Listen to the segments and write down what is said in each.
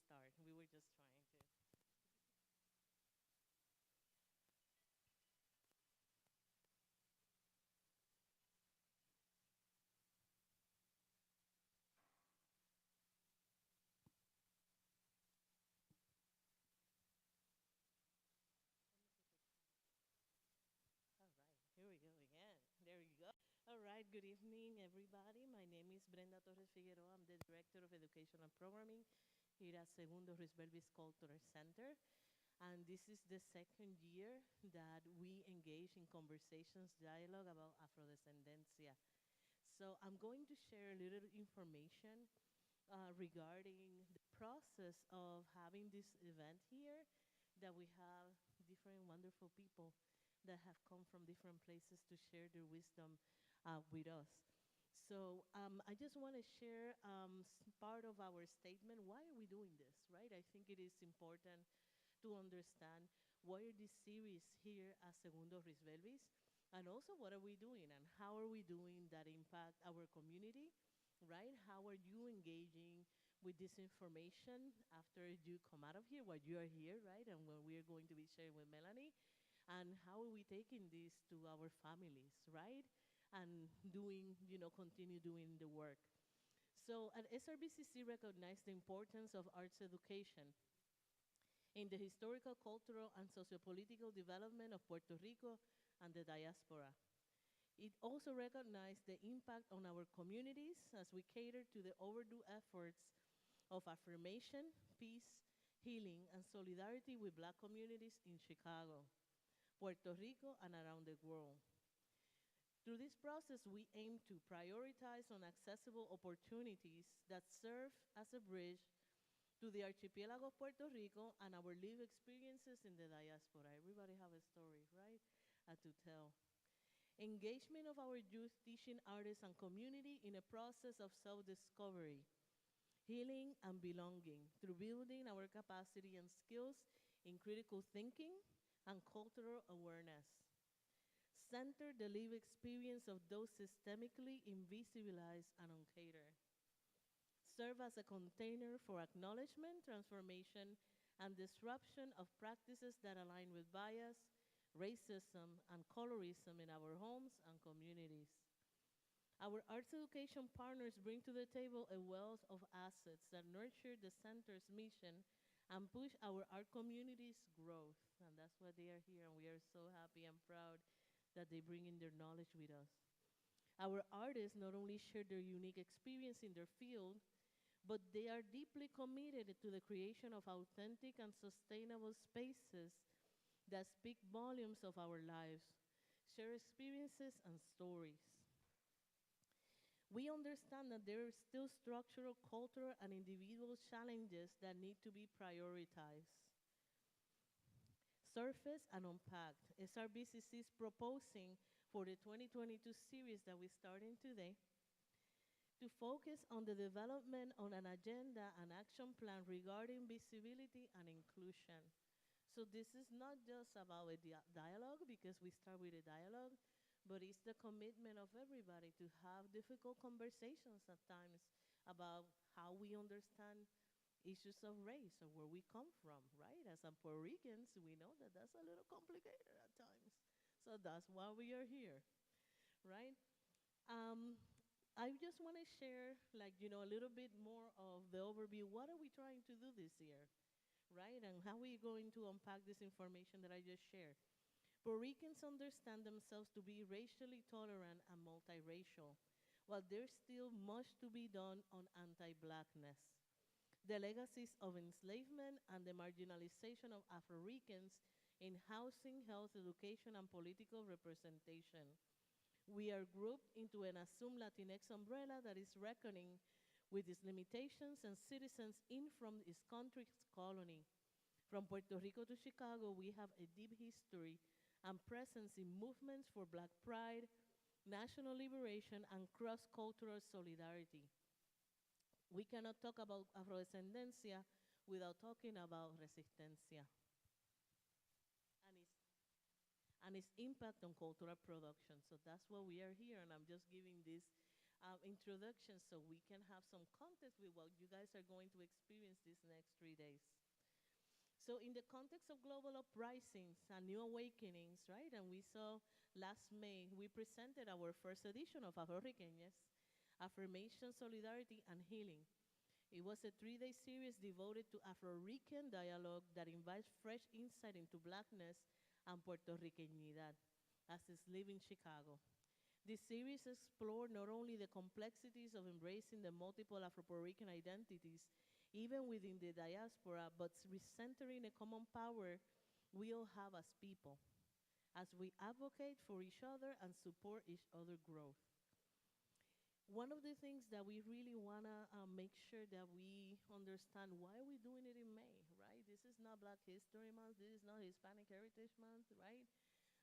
start. We were just trying to. All right, here we go again. There you go. All right, good evening, everybody. My name is Brenda Torres Figueroa. I'm the Director of Education and Programming here at Segundo Risbelvis Cultural Center. And this is the second year that we engage in conversations, dialogue about Afrodescendencia. So I'm going to share a little information regarding the process of having this event here, that we have different wonderful people that have come from different places to share their wisdom with us. So I just want to share part of our statement. Why are we doing this, right? I think it is important to understand why are this series here at Segundo Risbelvis, and also what are we doing and how are we doing that impact our community, right? How are you engaging with this information after you come out of here, while you are here, right? And when we are going to be sharing with Melanie, and how are we taking this to our families, right? And doing, continue doing the work. So at SRBCC recognize the importance of arts education in the historical, cultural, and sociopolitical development of Puerto Rico and the diaspora. It also recognized the impact on our communities as we cater to the overdue efforts of affirmation, peace, healing, and solidarity with Black communities in Chicago, Puerto Rico, and around the world. Through this process, we aim to prioritize on accessible opportunities that serve as a bridge to the archipelago of Puerto Rico and our lived experiences in the diaspora. Everybody have a story, right, to tell. Engagement of our youth, teaching artists, and community in a process of self-discovery, healing, and belonging through building our capacity and skills in critical thinking and cultural awareness. Center the lived experience of those systemically invisibilized and uncatered. Serve as a container for acknowledgement, transformation, and disruption of practices that align with bias, racism, and colorism in our homes and communities. Our arts education partners bring to the table a wealth of assets that nurture the center's mission and push our art community's growth. And that's why they are here, and we are so happy and proud that they bring in their knowledge with us. Our artists not only share their unique experience in their field, but they are deeply committed to the creation of authentic and sustainable spaces that speak volumes of our lives, share experiences and stories. We understand that there are still structural, cultural, and individual challenges that need to be prioritized, surfaced, and unpacked. SRBCC is proposing for the 2022 series that we're starting today to focus on the development on an agenda and action plan regarding visibility and inclusion. So this is not just about a dialogue, because we start with a dialogue, but it's the commitment of everybody to have difficult conversations at times about how we understand issues of race or where we come from, right? As some Puerto Ricans, we know that that's a little complicated at times. So that's why we are here, right? Um, I just want to share, a little bit more of the overview. What are we trying to do this year, right? And how are we going to unpack this information that I just shared? Puerto Ricans understand themselves to be racially tolerant and multiracial, while there's still much to be done on anti-Blackness. The legacies of enslavement and the marginalization of Afro-Ricans in housing, health, education, and political representation. We are grouped into an assumed Latinx umbrella that is reckoning with its limitations and citizens in from its country's colony. From Puerto Rico to Chicago, we have a deep history and presence in movements for Black pride, national liberation, and cross-cultural solidarity. We cannot talk about Afrodescendencia without talking about resistencia and its impact on cultural production. So that's why we are here, and I'm just giving this introduction so we can have some context with what you guys are going to experience these next 3 days. So, in the context of global uprisings and new awakenings, right, and we saw last May, we presented our first edition of Afro-Riqueñas, Affirmation, Solidarity, and Healing. It was a 3 day series devoted to Afro-Rican dialogue that invites fresh insight into Blackness and Puerto Ricanidad as it's lived in Chicago. This series explored not only the complexities of embracing the multiple Afro-Puerto Rican identities, even within the diaspora, but recentering a common power we all have as people, as we advocate for each other and support each other's growth. One of the things that we really want to make sure that we understand why we're doing it in May, right? This is not Black History Month, this is not Hispanic Heritage Month, right?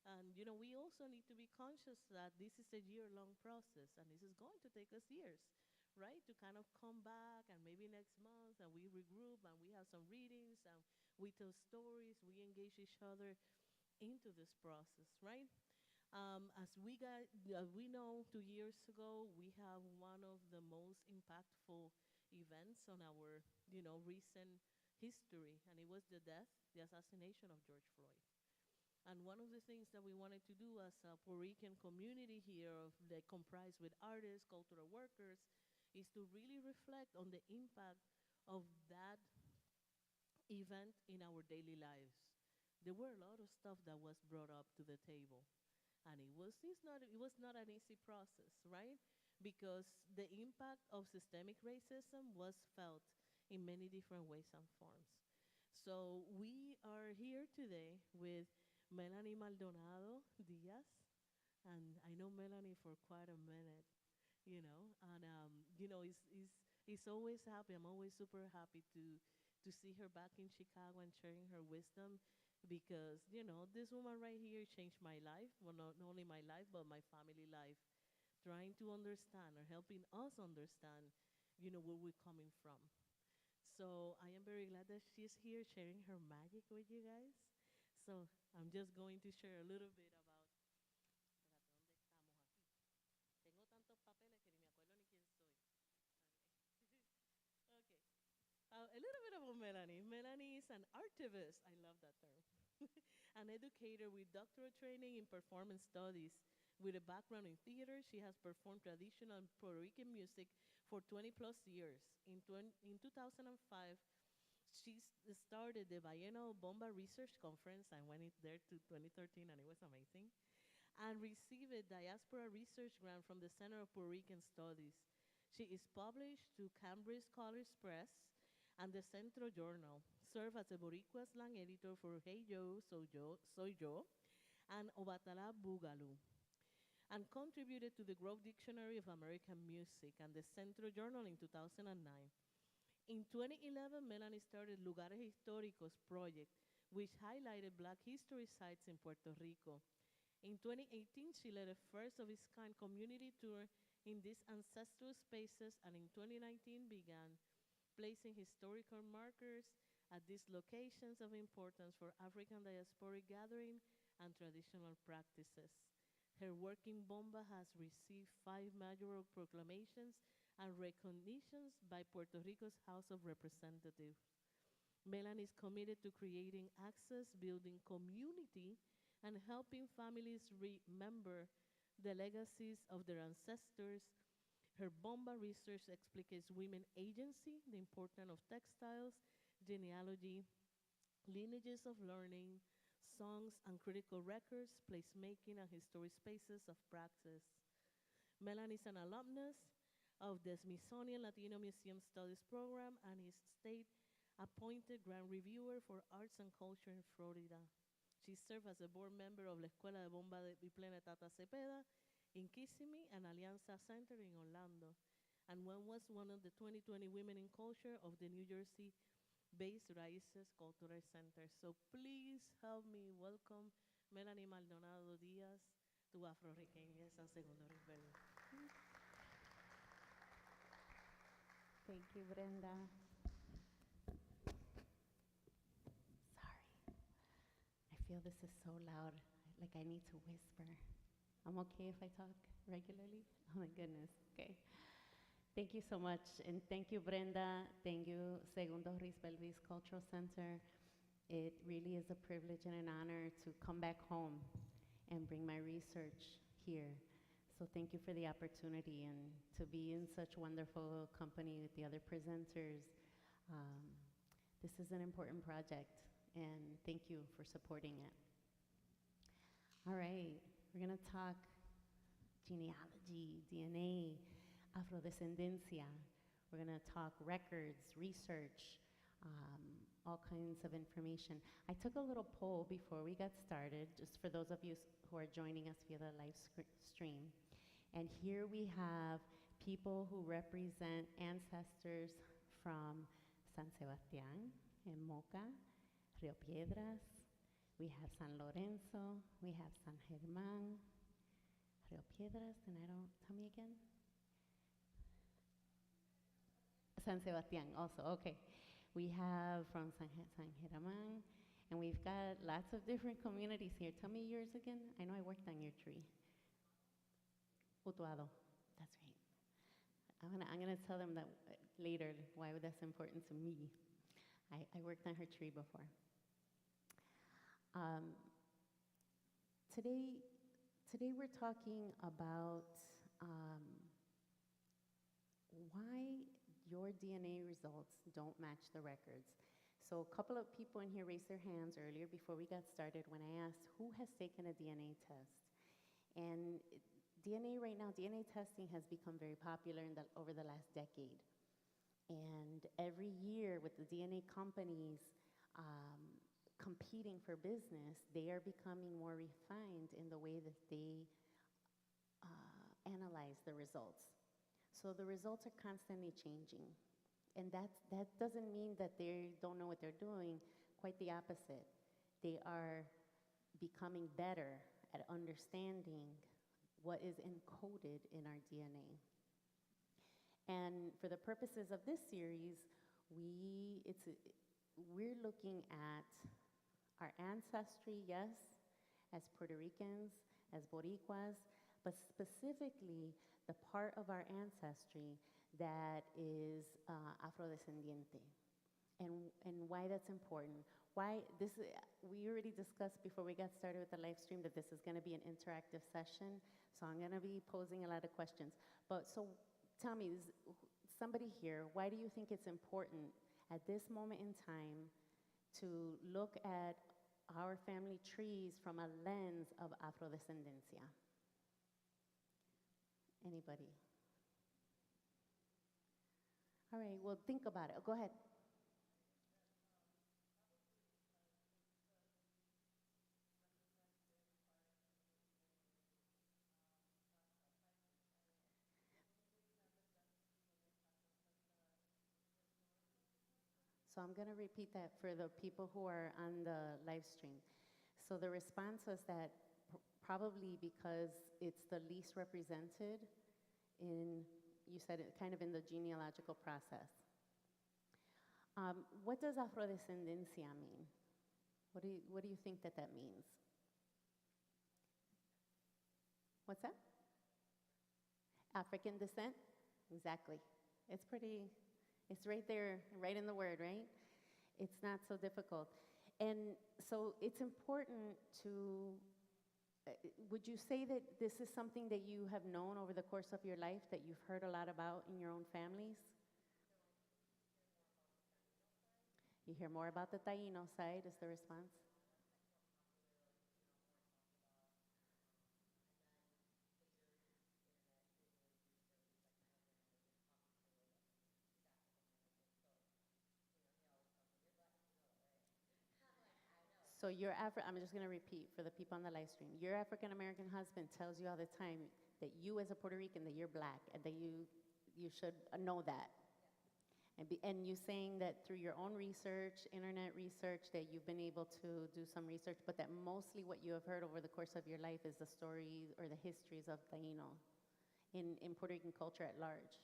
And we also need to be conscious that this is a year-long process, and this is going to take us years, right? To kind of come back, and maybe next month, and we regroup, and we have some readings, and we tell stories, we engage each other into this process, right? As we know, 2 years ago, we have one of the most impactful events on our, recent history, and it was the assassination of George Floyd. And one of the things that we wanted to do as a Puerto Rican community here, that comprised with artists, cultural workers, is to really reflect on the impact of that event in our daily lives. There were a lot of stuff that was brought up to the table, and it was not an easy process, right? Because the impact of systemic racism was felt in many different ways and forms. So we are here today with Melanie Maldonado Diaz, and I know Melanie for quite a minute, and it's always happy. I'm always super happy to see her back in Chicago and sharing her wisdom, because this woman right here changed my life. Well, not only my life, but my family life, trying to understand or helping us understand, where we're coming from. So I am very glad that she's here sharing her magic with you guys. So I'm just going to share a little bit about. Tengo tantos papeles que ni me acuerdo ni quién soy. Okay. A little bit about Melanie. Melanie is an artivist. I love that term. An educator with doctoral training in performance studies. With a background in theater, she has performed traditional Puerto Rican music for 20 plus years. In 2005, she started the Biennial Bomba Research Conference. I went there to 2013, and it was amazing. And received a diaspora research grant from the Center of Puerto Rican Studies. She is published to Cambridge College Press and the Centro Journal. Served as a Boricua slang editor for Hey Yo, Soy Yo, and Obatala Boogaloo, and contributed to the Grove Dictionary of American Music and the Centro Journal in 2009. In 2011, Melanie started Lugares Históricos project, which highlighted Black history sites in Puerto Rico. In 2018, she led a first-of-its-kind community tour in these ancestral spaces, and in 2019 began placing historical markers at these locations of importance for African diasporic gathering and traditional practices. Her work in Bomba has received 5 major proclamations and recognitions by Puerto Rico's House of Representatives. Melanie is committed to creating access, building community, and helping families remember the legacies of their ancestors. Her Bomba research explicates women agency, the importance of textiles, genealogy, lineages of learning, songs and critical records, placemaking, and historic spaces of practice. Melanie is an alumnus of the Smithsonian Latino Museum Studies Program and is state-appointed grant reviewer for arts and culture in Florida. She served as a board member of La Escuela de Bomba de Plena Tata Cepeda in Kissimmee and Alianza Center in Orlando, and was one of the 2020 Women in Culture of the New Jersey-based Raíces Cultural Center. So please help me welcome Melanie Maldonado Diaz to Afro-Riqueñas and Segundo Rebelde. Thank you, Brenda. Sorry. I feel this is so loud, like I need to whisper. I'm okay if I talk? regularly? Oh my goodness. Okay. Thank you so much. And thank you, Brenda. Thank you, Segundo Risbelvis Cultural Center. It really is a privilege and an honor to come back home and bring my research here. So thank you for the opportunity and to be in such wonderful company with the other presenters. Um, this is an important project, and thank you for supporting it. All right, we're gonna talk genealogy, DNA, Afrodescendencia. We're gonna talk records, research, all kinds of information. I took a little poll before we got started, just for those of you who are joining us via the live stream. And here we have people who represent ancestors from San Sebastián in Moca, Rio Piedras. We have San Lorenzo. We have San Germán, Rio Piedras, and tell me again? San Sebastián also, okay. We have from San Germán, and we've got lots of different communities here. Tell me yours again. I know I worked on your tree. Utuado, that's right. I'm gonna tell them that later why that's important to me. I worked on her tree before. Today we're talking about why your DNA results don't match the records. So a couple of people in here raised their hands earlier before we got started when I asked who has taken a DNA test. And DNA right now, DNA testing has become very popular over the last decade. And every year with the DNA companies competing for business, they are becoming more refined in the way that they analyze the results. So the results are constantly changing. And that doesn't mean that they don't know what they're doing, quite the opposite. They are becoming better at understanding what is encoded in our DNA. And for the purposes of this series, we're looking at our ancestry, yes, as Puerto Ricans, as Boricuas, but specifically the part of our ancestry that is Afrodescendiente, and why that's important. We already discussed before we got started with the live stream that this is going to be an interactive session, so I'm going to be posing a lot of questions. But so tell me, somebody here, why do you think it's important at this moment in time to look at our family trees from a lens of Afrodescendencia? Anybody? All right, well, think about it. Go ahead. So I'm going to repeat that for the people who are on the live stream. So the response was that probably because it's the least represented in, you said it, kind of in the genealogical process. What does Afrodescendencia mean? What do you think that means? What's that? African descent? Exactly. It's right there, right in the word, right? It's not so difficult. And so it's important to, would you say that this is something that you have known over the course of your life, that you've heard a lot about in your own families? You hear more about the Taino side, is the response? So I'm just going to repeat for the people on the live stream. Your African-American husband tells you all the time that you as a Puerto Rican, that you're black, and that you should know that. And you saying that through your own research, internet research, that you've been able to do some research, but that mostly what you have heard over the course of your life is the stories or the histories of Taino in Puerto Rican culture at large.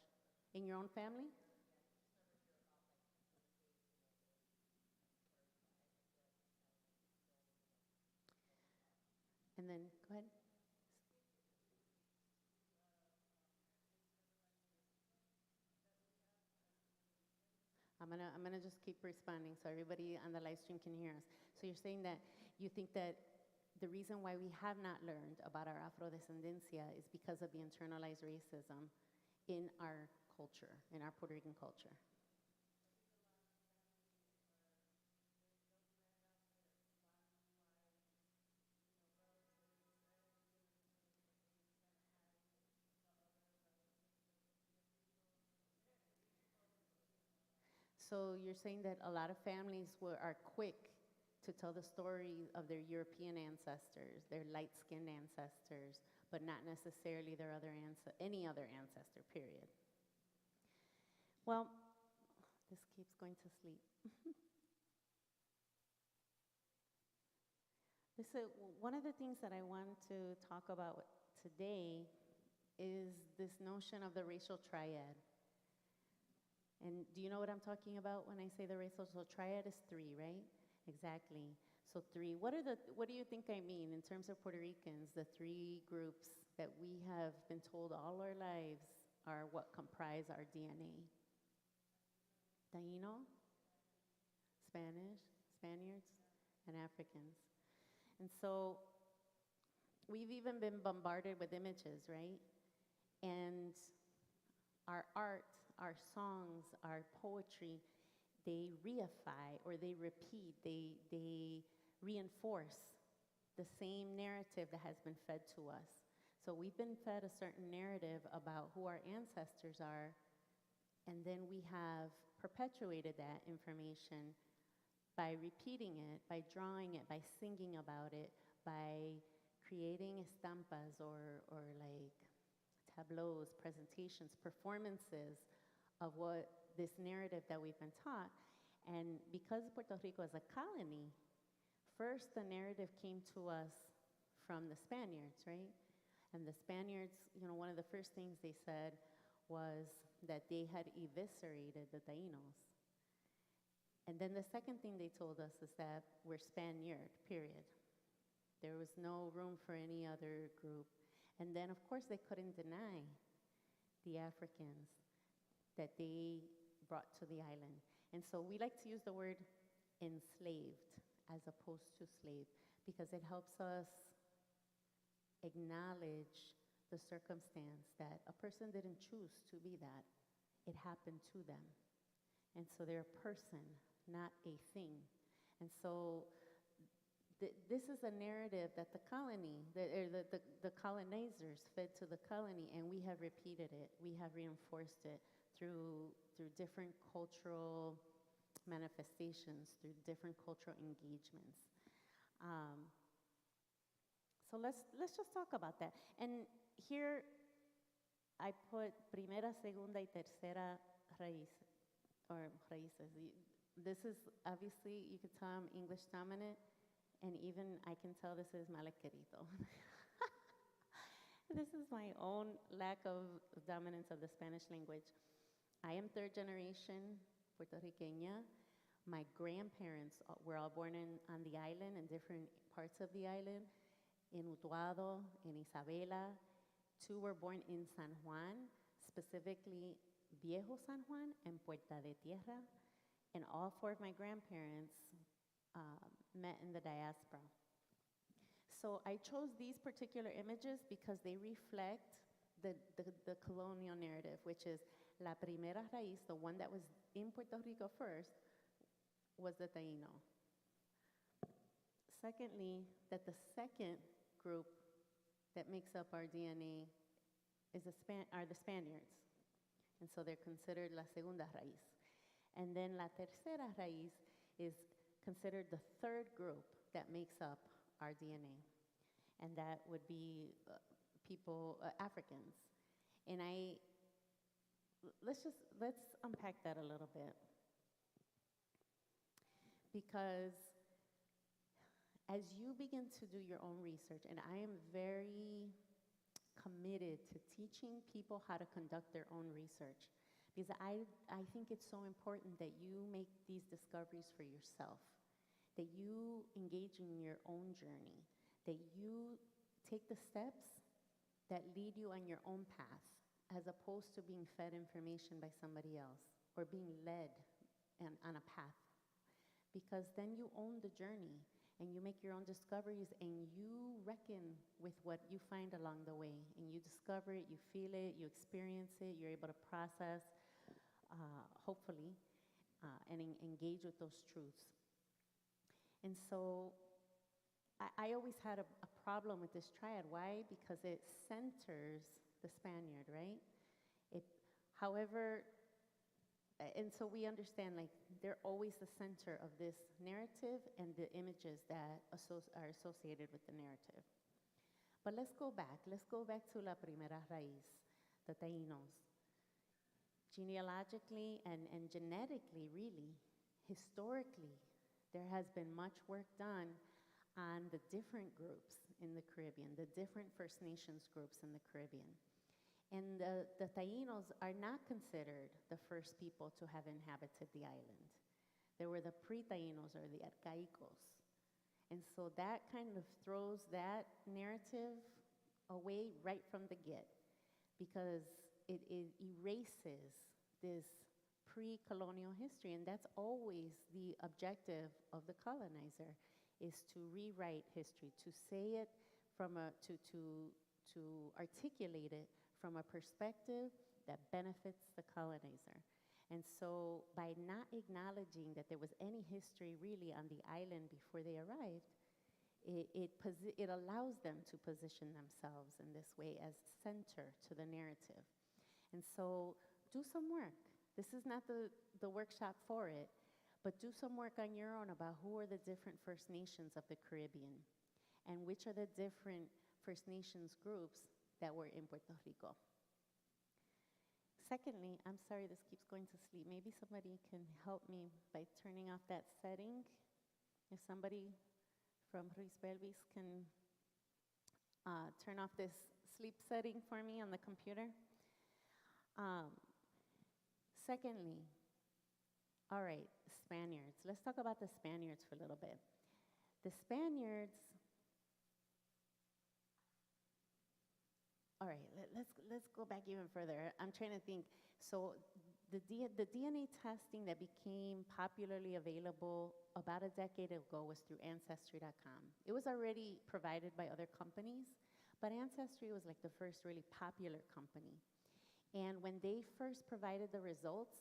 In your own family? And then, go ahead. I'm gonna just keep responding so everybody on the live stream can hear us. So you're saying that you think that the reason why we have not learned about our Afrodescendencia is because of the internalized racism in our culture, in our Puerto Rican culture. So you're saying that a lot of families are quick to tell the story of their European ancestors, their light-skinned ancestors, but not necessarily their any other ancestor, period. Well, this keeps going to sleep. One of the things that I want to talk about today is this notion of the racial triad. And do you know what I'm talking about when I say the racial? So triad is three, right? Exactly. So three. What do you think I mean in terms of Puerto Ricans? The three groups that we have been told all our lives are what comprise our DNA. Taino, Spaniards, and Africans. And so we've even been bombarded with images, right? And our art, our songs, our poetry, they reify or they repeat, they reinforce the same narrative that has been fed to us. So we've been fed a certain narrative about who our ancestors are, and then we have perpetuated that information by repeating it, by drawing it, by singing about it, by creating estampas or like tableaus, presentations, performances of what this narrative that we've been taught. And because Puerto Rico is a colony, first the narrative came to us from the Spaniards, right? And the Spaniards, one of the first things they said was that they had eviscerated the Tainos. And then the second thing they told us is that we're Spaniard, period. There was no room for any other group. And then, of course, they couldn't deny the Africans that they brought to the island. And so we like to use the word enslaved as opposed to slave because it helps us acknowledge the circumstance that a person didn't choose to be that. It happened to them. And so they're a person, not a thing. And so this is a narrative that the colony, the colonizers fed to the colony, and we have repeated it. We have reinforced it through different cultural manifestations, through different cultural engagements. So let's just talk about that. And here I put primera, segunda, y tercera raíz, or raíces. This is obviously, you could tell I'm English dominant, and even I can tell this is malaquerito. This is my own lack of dominance of the Spanish language. I am third generation Puerto Riqueña. My grandparents were all born on the island, in different parts of the island, in Utuado, in Isabela. 2 were born in San Juan, specifically Viejo San Juan and Puerta de Tierra. And all 4 of my grandparents met in the diaspora. So I chose these particular images because they reflect the colonial narrative, which is la primera raíz, the one that was in Puerto Rico first, was the Taino. Secondly, that the second group that makes up our DNA are the Spaniards. And so they're considered la segunda raíz. And then la tercera raíz is considered the third group that makes up our DNA. And that would be Africans. And let's unpack that a little bit. Because as you begin to do your own research, and I am very committed to teaching people how to conduct their own research, because I think it's so important that you make these discoveries for yourself, that you engage in your own journey, that you take the steps that lead you on your own path, as opposed to being fed information by somebody else or being led and on a path, because then you own the journey and you make your own discoveries and you reckon with what you find along the way, and you discover it, you feel it, you experience it, you're able to process, hopefully, and engage with those truths. And so I always had a problem with this triad. Why? Because it centers the Spaniard, right? It, however, and so we understand, like, they're always the center of this narrative and the images that are associated with the narrative. But let's go back. Let's go back to la primera raíz, the Taínos. Genealogically and genetically, really, historically, there has been much work done on the different groups in the Caribbean, the different First Nations groups in the Caribbean. And the Taínos are not considered the first people to have inhabited the island. There were the pre-Taínos, or the Arcaicos. And so that kind of throws that narrative away right from the get, because it erases this pre-colonial history. And that's always the objective of the colonizer, is to rewrite history, to say it from to articulate it from a perspective that benefits the colonizer. And so by not acknowledging that there was any history really on the island before they arrived, it allows them to position themselves in this way as center to the narrative. And so do some work. This is not the workshop for it, but do some work on your own about who are the different First Nations of the Caribbean, and which are the different First Nations groups that were in Puerto Rico. Secondly, I'm sorry, this keeps going to sleep. Maybe somebody can help me by turning off that setting. If somebody from Ruiz Belvis can turn off this sleep setting for me on the computer. Secondly, all right, Spaniards. Let's talk about the Spaniards for a little bit. The Spaniards, all right, let's go back even further. I'm trying to think. So the DNA testing that became popularly available about a decade ago was through Ancestry.com. It was already provided by other companies, but Ancestry was like the first really popular company. And when they first provided the results,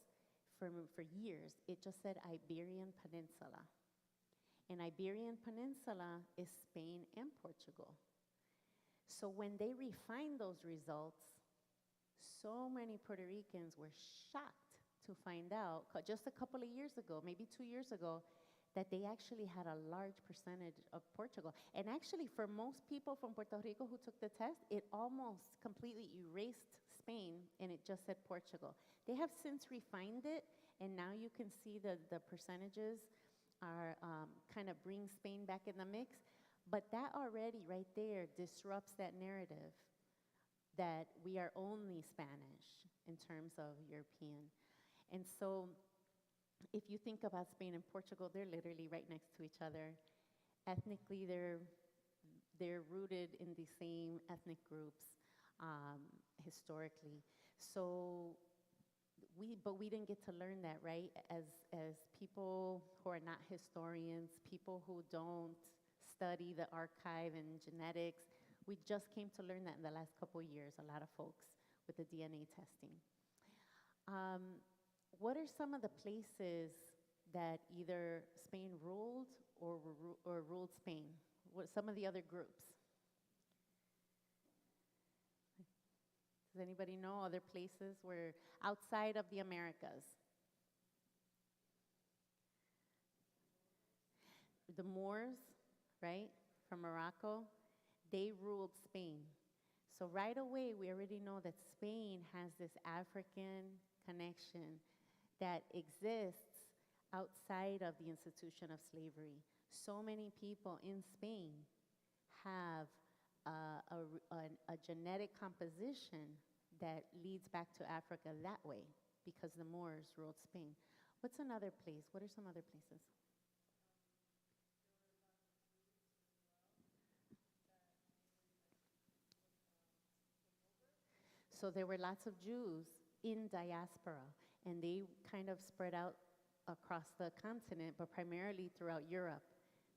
for years, it just said Iberian Peninsula. And Iberian Peninsula is Spain and Portugal. So when they refined those results, so many Puerto Ricans were shocked to find out, just a couple of years ago, maybe 2 years ago, that they actually had a large percentage of Portugal. And actually, for most people from Puerto Rico who took the test, it almost completely erased Spain, and it just said Portugal. They have since refined it, and now you can see the percentages are kind of bring Spain back in the mix. But that already right there disrupts that narrative that we are only Spanish in terms of European. And so if you think about Spain and Portugal, they're literally right next to each other. Ethnically, they're rooted in the same ethnic groups historically. So but we didn't get to learn that, right? As people who are not historians, people who don't study the archive and genetics, we just came to learn that in the last couple of years, a lot of folks with the DNA testing. What are some of the places that either Spain ruled or ruled Spain? What some of the other groups? Does anybody know other places where outside of the Americas? The Moors, right, from Morocco, they ruled Spain. So right away, we already know that Spain has this African connection that exists outside of the institution of slavery. So many people in Spain have a genetic composition that leads back to Africa that way, because the Moors ruled Spain. What's another place? What are some other places? So there were lots of Jews in diaspora, and they kind of spread out across the continent, but primarily throughout Europe.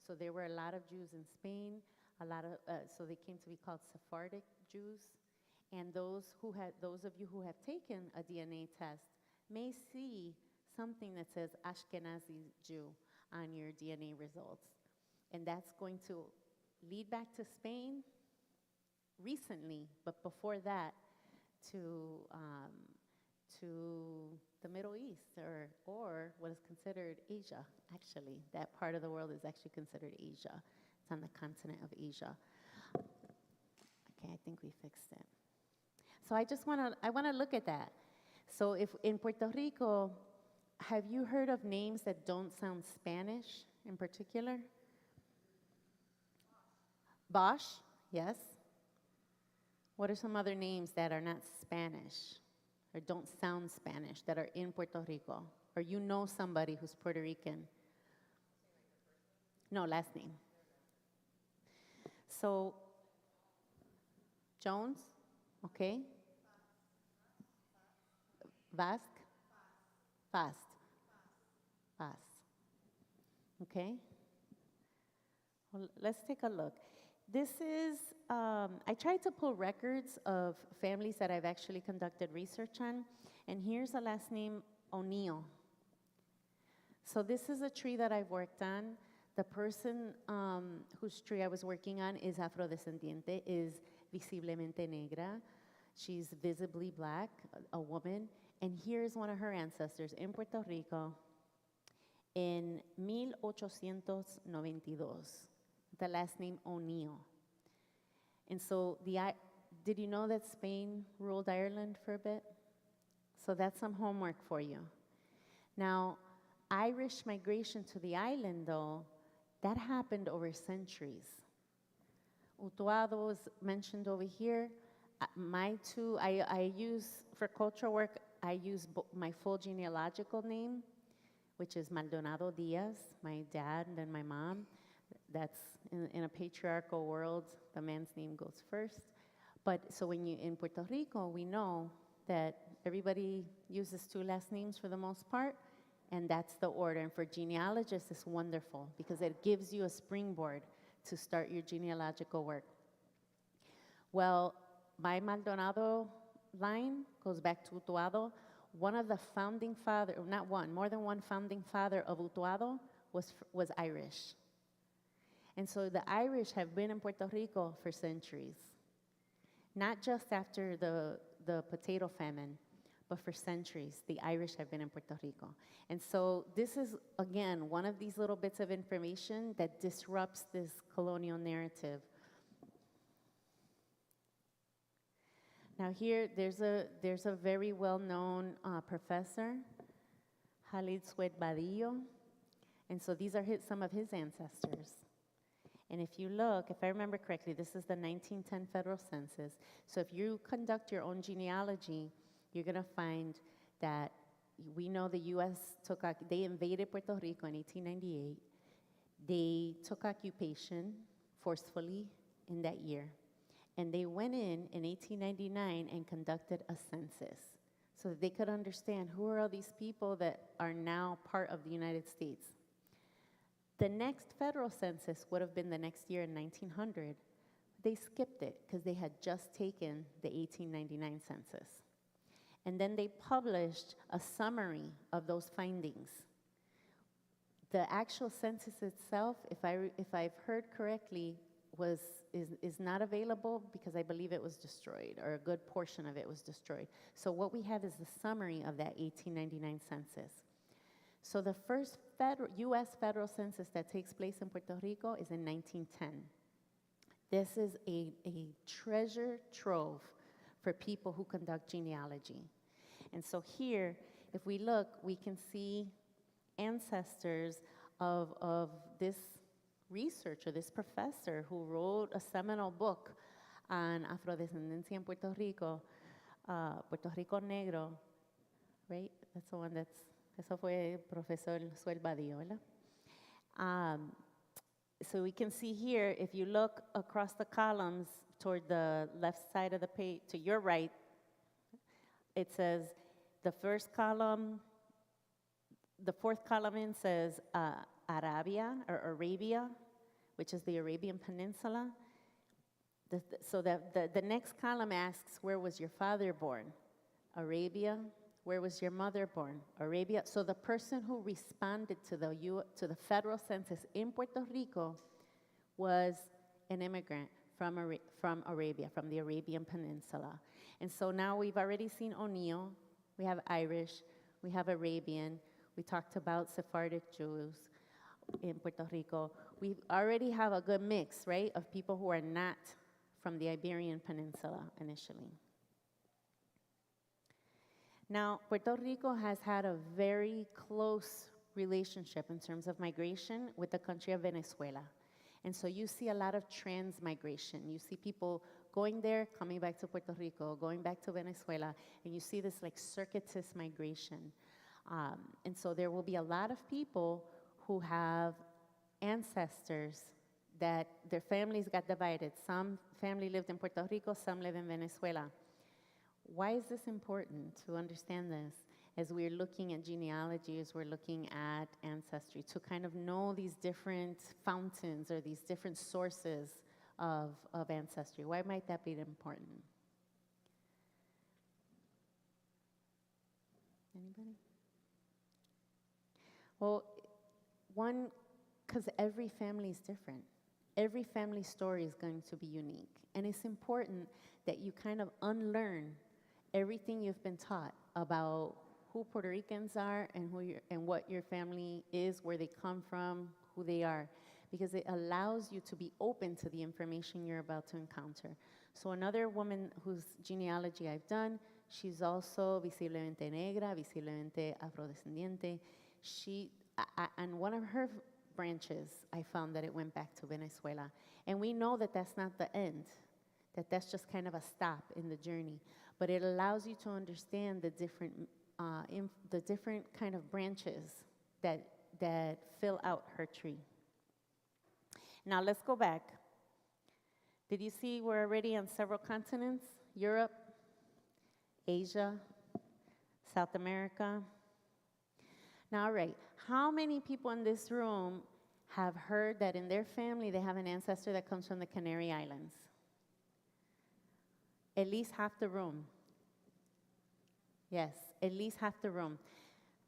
So there were a lot of Jews in Spain, so they came to be called Sephardic Jews. And those of you who have taken a DNA test may see something that says Ashkenazi Jew on your DNA results. And that's going to lead back to Spain recently, but before that to the Middle East, or what is considered Asia, actually. That part of the world is actually considered Asia. It's on the continent of Asia. Okay, I think we fixed it. So I want to look at that. So if in Puerto Rico, have you heard of names that don't sound Spanish in particular? Bosch, yes. What are some other names that are not Spanish or don't sound Spanish that are in Puerto Rico? Or you know somebody who's Puerto Rican? No, last name. So, Jones, okay. Vasque? Fast. Fast. Okay. Well, let's take a look. This is, I tried to pull records of families that I've actually conducted research on, and here's a last name, O'Neill. So this is a tree that I've worked on. The person whose tree I was working on is afrodescendiente, is visiblemente negra. She's visibly black, a woman, and here's one of her ancestors in Puerto Rico in 1892. The last name O'Neill. And so did you know that Spain ruled Ireland for a bit? So that's some homework for you. Now, Irish migration to the island, though, that happened over centuries. Utuado was mentioned over here. I use, for cultural work, I use my full genealogical name, which is Maldonado Diaz, my dad and then my mom. That's in a patriarchal world, the man's name goes first. But so in Puerto Rico, we know that everybody uses two last names for the most part, and that's the order. And for genealogists, it's wonderful because it gives you a springboard to start your genealogical work. Well, my Maldonado line goes back to Utuado. One of the founding father, not one, more than one founding father of Utuado was Irish. And so the Irish have been in Puerto Rico for centuries. Not just after the potato famine, but for centuries, the Irish have been in Puerto Rico. And so this is, again, one of these little bits of information that disrupts this colonial narrative. Now here, there's a very well-known professor, Khalid Sued Badillo. And so these are some of his ancestors. And if you look, if I remember correctly, this is the 1910 federal census. So if you conduct your own genealogy, you're going to find that we know the U.S. they invaded Puerto Rico in 1898. They took occupation forcefully in that year. And they went in 1899 and conducted a census so that they could understand who are all these people that are now part of the United States. The next federal census would have been the next year in 1900. They skipped it because they had just taken the 1899 census. And then they published a summary of those findings. The actual census itself, if I've heard correctly, is not available because I believe it was destroyed, or a good portion of it was destroyed. So what we have is the summary of that 1899 census. So the first U.S. federal census that takes place in Puerto Rico is in 1910. This is a treasure trove for people who conduct genealogy. And so here, if we look, we can see ancestors of this researcher, this professor who wrote a seminal book on afrodescendencia in Puerto Rico, Puerto Rico Negro, right? That's the one eso fue Profesor Sued Badillo, ¿verdad? So we can see here, if you look across the columns toward the left side of the page, to your right, it says the first column, the fourth column in says Arabia or Arabia, which is the Arabian Peninsula. So the next column asks, where was your father born? Arabia. Where was your mother born? Arabia. So the person who responded to the federal census in Puerto Rico was an immigrant from Arabia, from the Arabian Peninsula. And so now we've already seen O'Neill, we have Irish, we have Arabian, we talked about Sephardic Jews in Puerto Rico. We already have a good mix, right, of people who are not from the Iberian Peninsula initially. Now, Puerto Rico has had a very close relationship in terms of migration with the country of Venezuela. And so you see a lot of transmigration. You see people going there, coming back to Puerto Rico, going back to Venezuela, and you see this like circuitous migration. And so there will be a lot of people who have ancestors that their families got divided. Some family lived in Puerto Rico, some live in Venezuela. Why is this important to understand this as we're looking at genealogy, as we're looking at ancestry, to kind of know these different fountains or these different sources of ancestry? Why might that be important? Anybody? Well, one, because every family is different. Every family story is going to be unique. And it's important that you kind of unlearn everything you've been taught about who Puerto Ricans are and what your family is, where they come from, who they are, because it allows you to be open to the information you're about to encounter. So another woman whose genealogy I've done, she's also visiblemente negra, visiblemente afrodescendiente. And one of her branches, I found that it went back to Venezuela. And we know that that's not the end, that that's just kind of a stop in the journey. But it allows you to understand the different kind of branches that fill out her tree. Now let's go back. Did you see we're already on several continents? Europe, Asia, South America. Now, all right, how many people in this room have heard that in their family they have an ancestor that comes from the Canary Islands? At least half the room. Yes, at least half the room.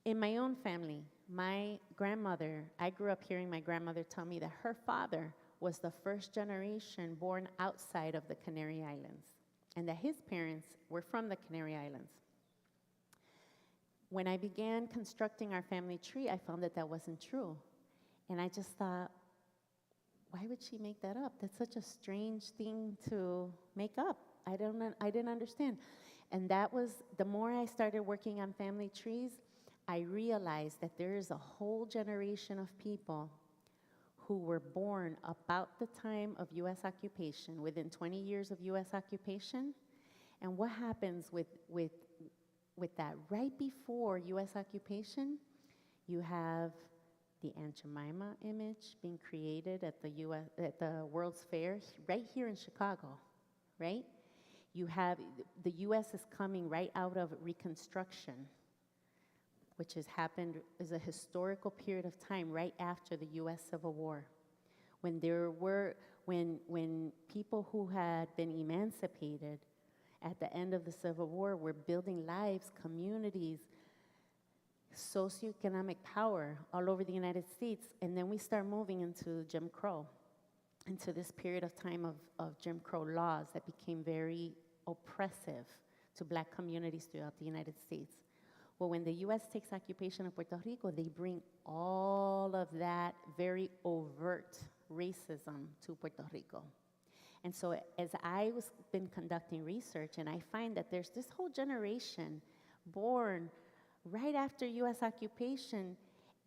In my own family, my grandmother, I grew up hearing my grandmother tell me that her father was the first generation born outside of the Canary Islands, and that his parents were from the Canary Islands. When I began constructing our family tree, I found that that wasn't true. And I just thought, why would she make that up? That's such a strange thing to make up. I didn't understand. And that was, the more I started working on family trees, I realized that there is a whole generation of people who were born about the time of U.S. occupation, within 20 years of U.S. occupation. And what happens with that? Right before U.S. occupation, you have the Aunt Jemima image being created at the World's Fair right here in Chicago, right? You have, the U.S. is coming right out of Reconstruction, which has happened, is a historical period of time right after the U.S. Civil War, when when people who had been emancipated at the end of the Civil War were building lives, communities, socioeconomic power all over the United States, and then we start moving into Jim Crow, into this period of time of Jim Crow laws that became very oppressive to black communities throughout the United States. Well, when the U.S. takes occupation of Puerto Rico, they bring all of that very overt racism to Puerto Rico. And so as I was been conducting research, and I find that there's this whole generation born right after U.S. occupation,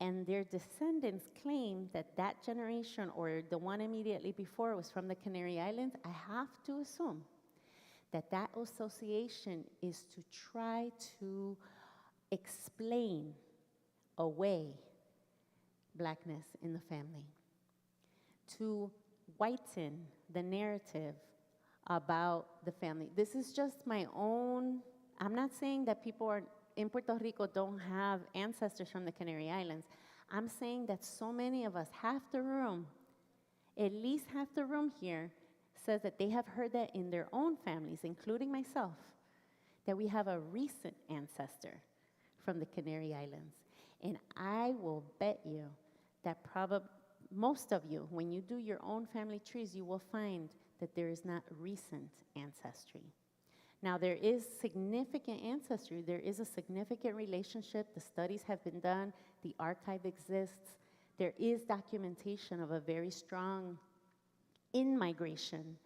and their descendants claim that that generation or the one immediately before was from the Canary Islands. I have to assume that that association is to try to explain away blackness in the family, to whiten the narrative about the family. This is just my own, I'm not saying that people in Puerto Rico don't have ancestors from the Canary Islands. I'm saying that so many of us, half the room, at least half the room here, says that they have heard that in their own families, including myself, that we have a recent ancestor from the Canary Islands. And I will bet you that most of you, when you do your own family trees, you will find that there is not recent ancestry. Now, there is significant ancestry. There is a significant relationship. The studies have been done. The archive exists. There is documentation of a very strong in-migration.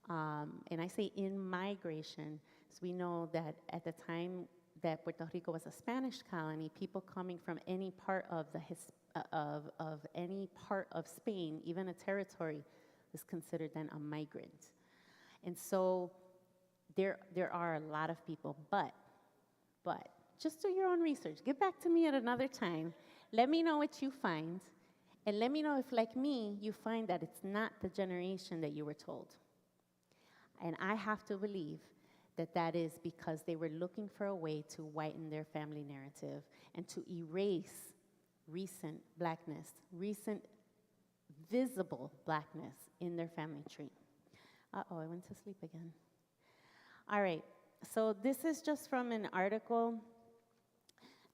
And I say in-migration, so we know that at the time that Puerto Rico was a Spanish colony, people coming from any part of any part of Spain, even a territory, was considered then a migrant. And so there are a lot of people, but just do your own research. Get back to me at another time. Let me know what you find, and let me know if, like me, you find that it's not the generation that you were told. And I have to believe that that is because they were looking for a way to whiten their family narrative and to erase recent blackness, recent visible blackness in their family tree. Uh-oh, I went to sleep again. All right, so this is just from an article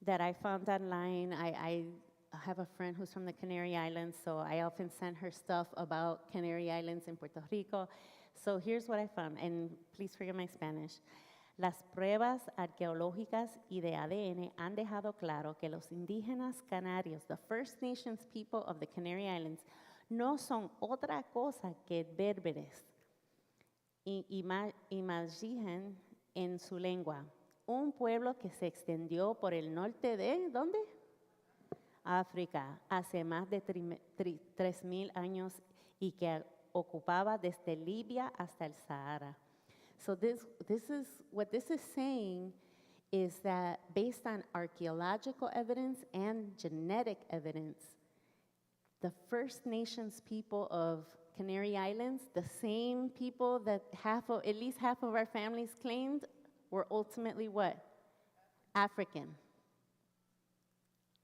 that I found online. I have a friend who's from the Canary Islands, so I often send her stuff about Canary Islands in Puerto Rico. So here's what I found, and please forgive my Spanish. Las pruebas arqueológicas y de ADN han dejado claro que los indígenas canarios, the First Nations people of the Canary Islands, no son otra cosa que berberes. Imaginen en su lengua, un pueblo que se extendió por el norte de, ¿dónde? África, hace más de 3,000 años y que ocupaba desde Libia hasta el Sahara. So this is, what this is saying is that based on archaeological evidence and genetic evidence, the First Nations people of Canary Islands, the same people that at least half of our families claimed, were ultimately what? African.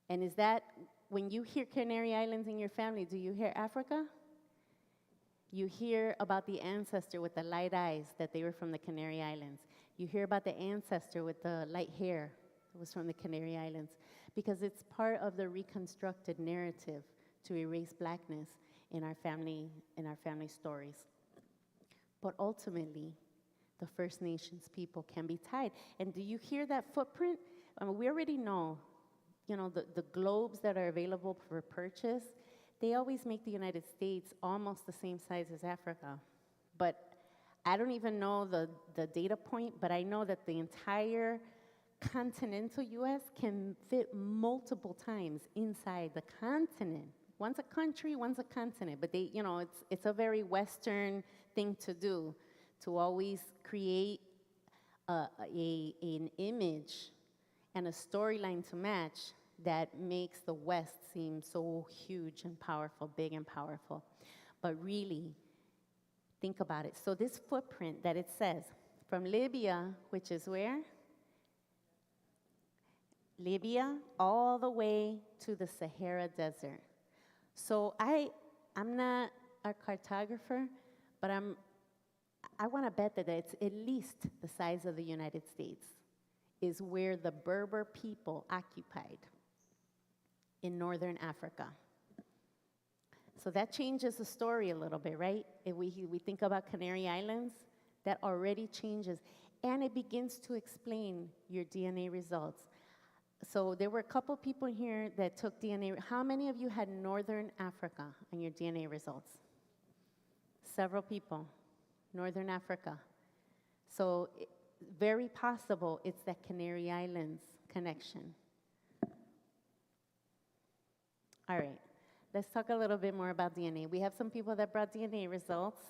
And is that, when you hear Canary Islands in your family, do you hear Africa? You hear about the ancestor with the light eyes, that they were from the Canary Islands. You hear about the ancestor with the light hair that was from the Canary Islands, because it's part of the reconstructed narrative to erase blackness in our family stories. But ultimately, the First Nations people can be tied. And do you hear that footprint? I mean, we already know, the globes that are available for purchase, they always make the United States almost the same size as Africa. But I don't even know the data point, but I know that the entire continental U.S. can fit multiple times inside the continent. One's a country, one's a continent, but they, it's a very Western thing to do, to always create an image and a storyline to match that makes the West seem so huge and powerful, big and powerful. But really, think about it. So this footprint that it says, from Libya, which is where? Libya, all the way to the Sahara Desert. So I'm not a cartographer, but I want to bet that it's at least the size of the United States is where the Berber people occupied in northern Africa. So that changes the story a little bit, right? If we think about Canary Islands, that already changes, and it begins to explain your DNA results. So there were a couple people here that took DNA. How many of you had Northern Africa on your DNA results? Several people. Northern Africa. So very possible it's that Canary Islands connection. All right. Let's talk a little bit more about DNA. We have some people that brought DNA results.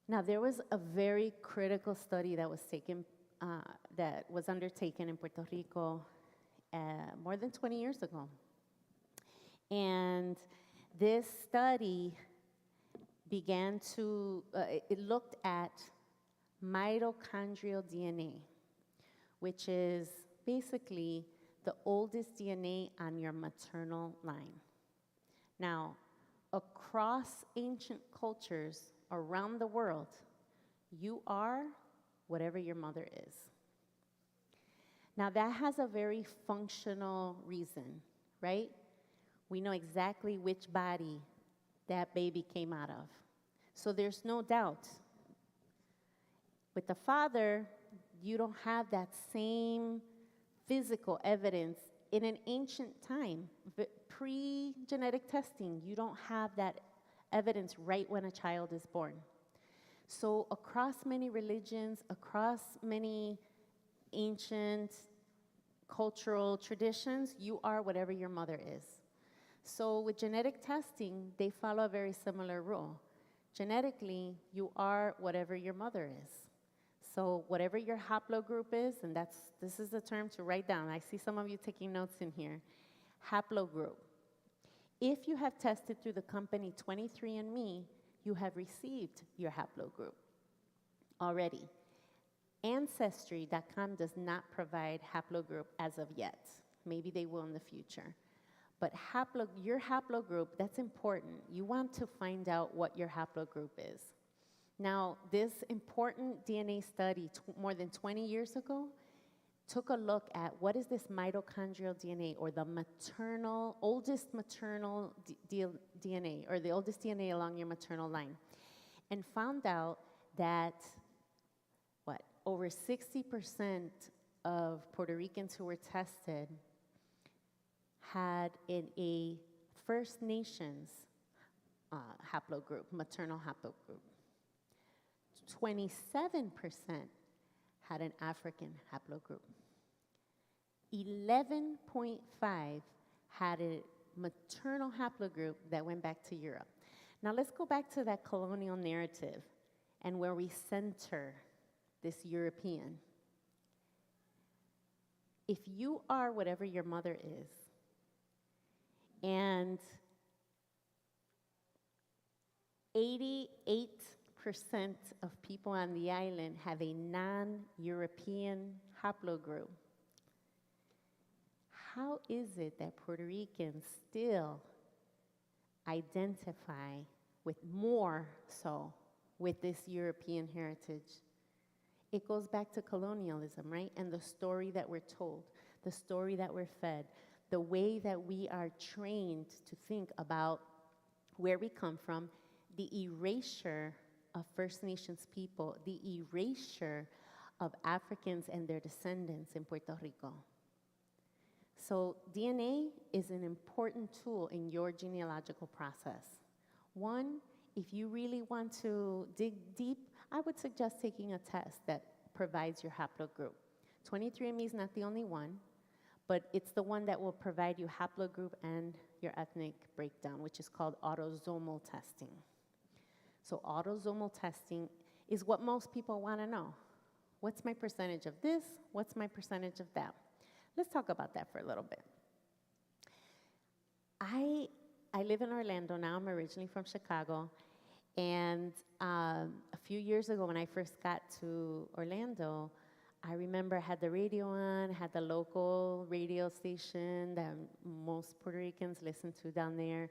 Now, there was a very critical study that was undertaken in Puerto Rico more than 20 years ago. And this study began to, it looked at mitochondrial DNA, which is basically the oldest DNA on your maternal line. Now, across ancient cultures around the world, you are whatever your mother is. Now, that has a very functional reason, right? We know exactly which body that baby came out of. So there's no doubt. With the father, you don't have that same physical evidence. In an ancient time, pre-genetic testing, you don't have that evidence right when a child is born. So across many religions, across many ancient cultural traditions, you are whatever your mother is. So with genetic testing, they follow a very similar rule. Genetically, you are whatever your mother is. So whatever your haplogroup is, and this is the term to write down. I see some of you taking notes in here. Haplogroup. If you have tested through the company 23andMe, you have received your haplogroup already. Ancestry.com does not provide haplogroup as of yet. Maybe they will in the future. But your haplogroup, that's important. You want to find out what your haplogroup is. Now, this important DNA study more than 20 years ago took a look at what is this mitochondrial DNA, or the oldest maternal DNA, or the oldest DNA along your maternal line, and found out that, over 60% of Puerto Ricans who were tested had a First Nations haplogroup, maternal haplogroup. 27% had an African haplogroup. 11.5% had a maternal haplogroup that went back to Europe. Now let's go back to that colonial narrative and where we center this European. If you are whatever your mother is, and 88% of people on the island have a non-European haplogroup, how is it that Puerto Ricans still identify with more so with this European heritage? It goes back to colonialism, right? And the story that we're told, the story that we're fed, the way that we are trained to think about where we come from, the erasure of First Nations people, the erasure of Africans and their descendants in Puerto Rico. So DNA is an important tool in your genealogical process. One, if you really want to dig deep, I would suggest taking a test that provides your haplogroup. 23andMe is not the only one, but it's the one that will provide you haplogroup and your ethnic breakdown, which is called autosomal testing. So autosomal testing is what most people want to know. What's my percentage of this? What's my percentage of that? Let's talk about that for a little bit. I live in Orlando now. I'm originally from Chicago. And a few years ago when I first got to Orlando, I remember I had the radio on, had the local radio station that most Puerto Ricans listen to down there.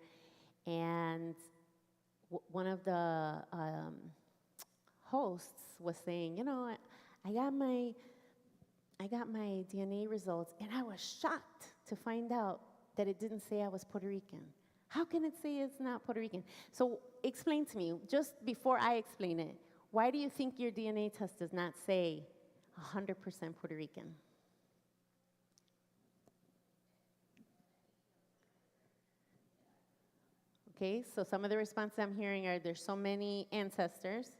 And one of the hosts was saying, I got my DNA results, and I was shocked to find out that it didn't say I was Puerto Rican. How can it say it's not Puerto Rican? So explain to me, just before I explain it, why do you think your DNA test does not say 100% Puerto Rican? Okay, so some of the responses I'm hearing are there's so many ancestors.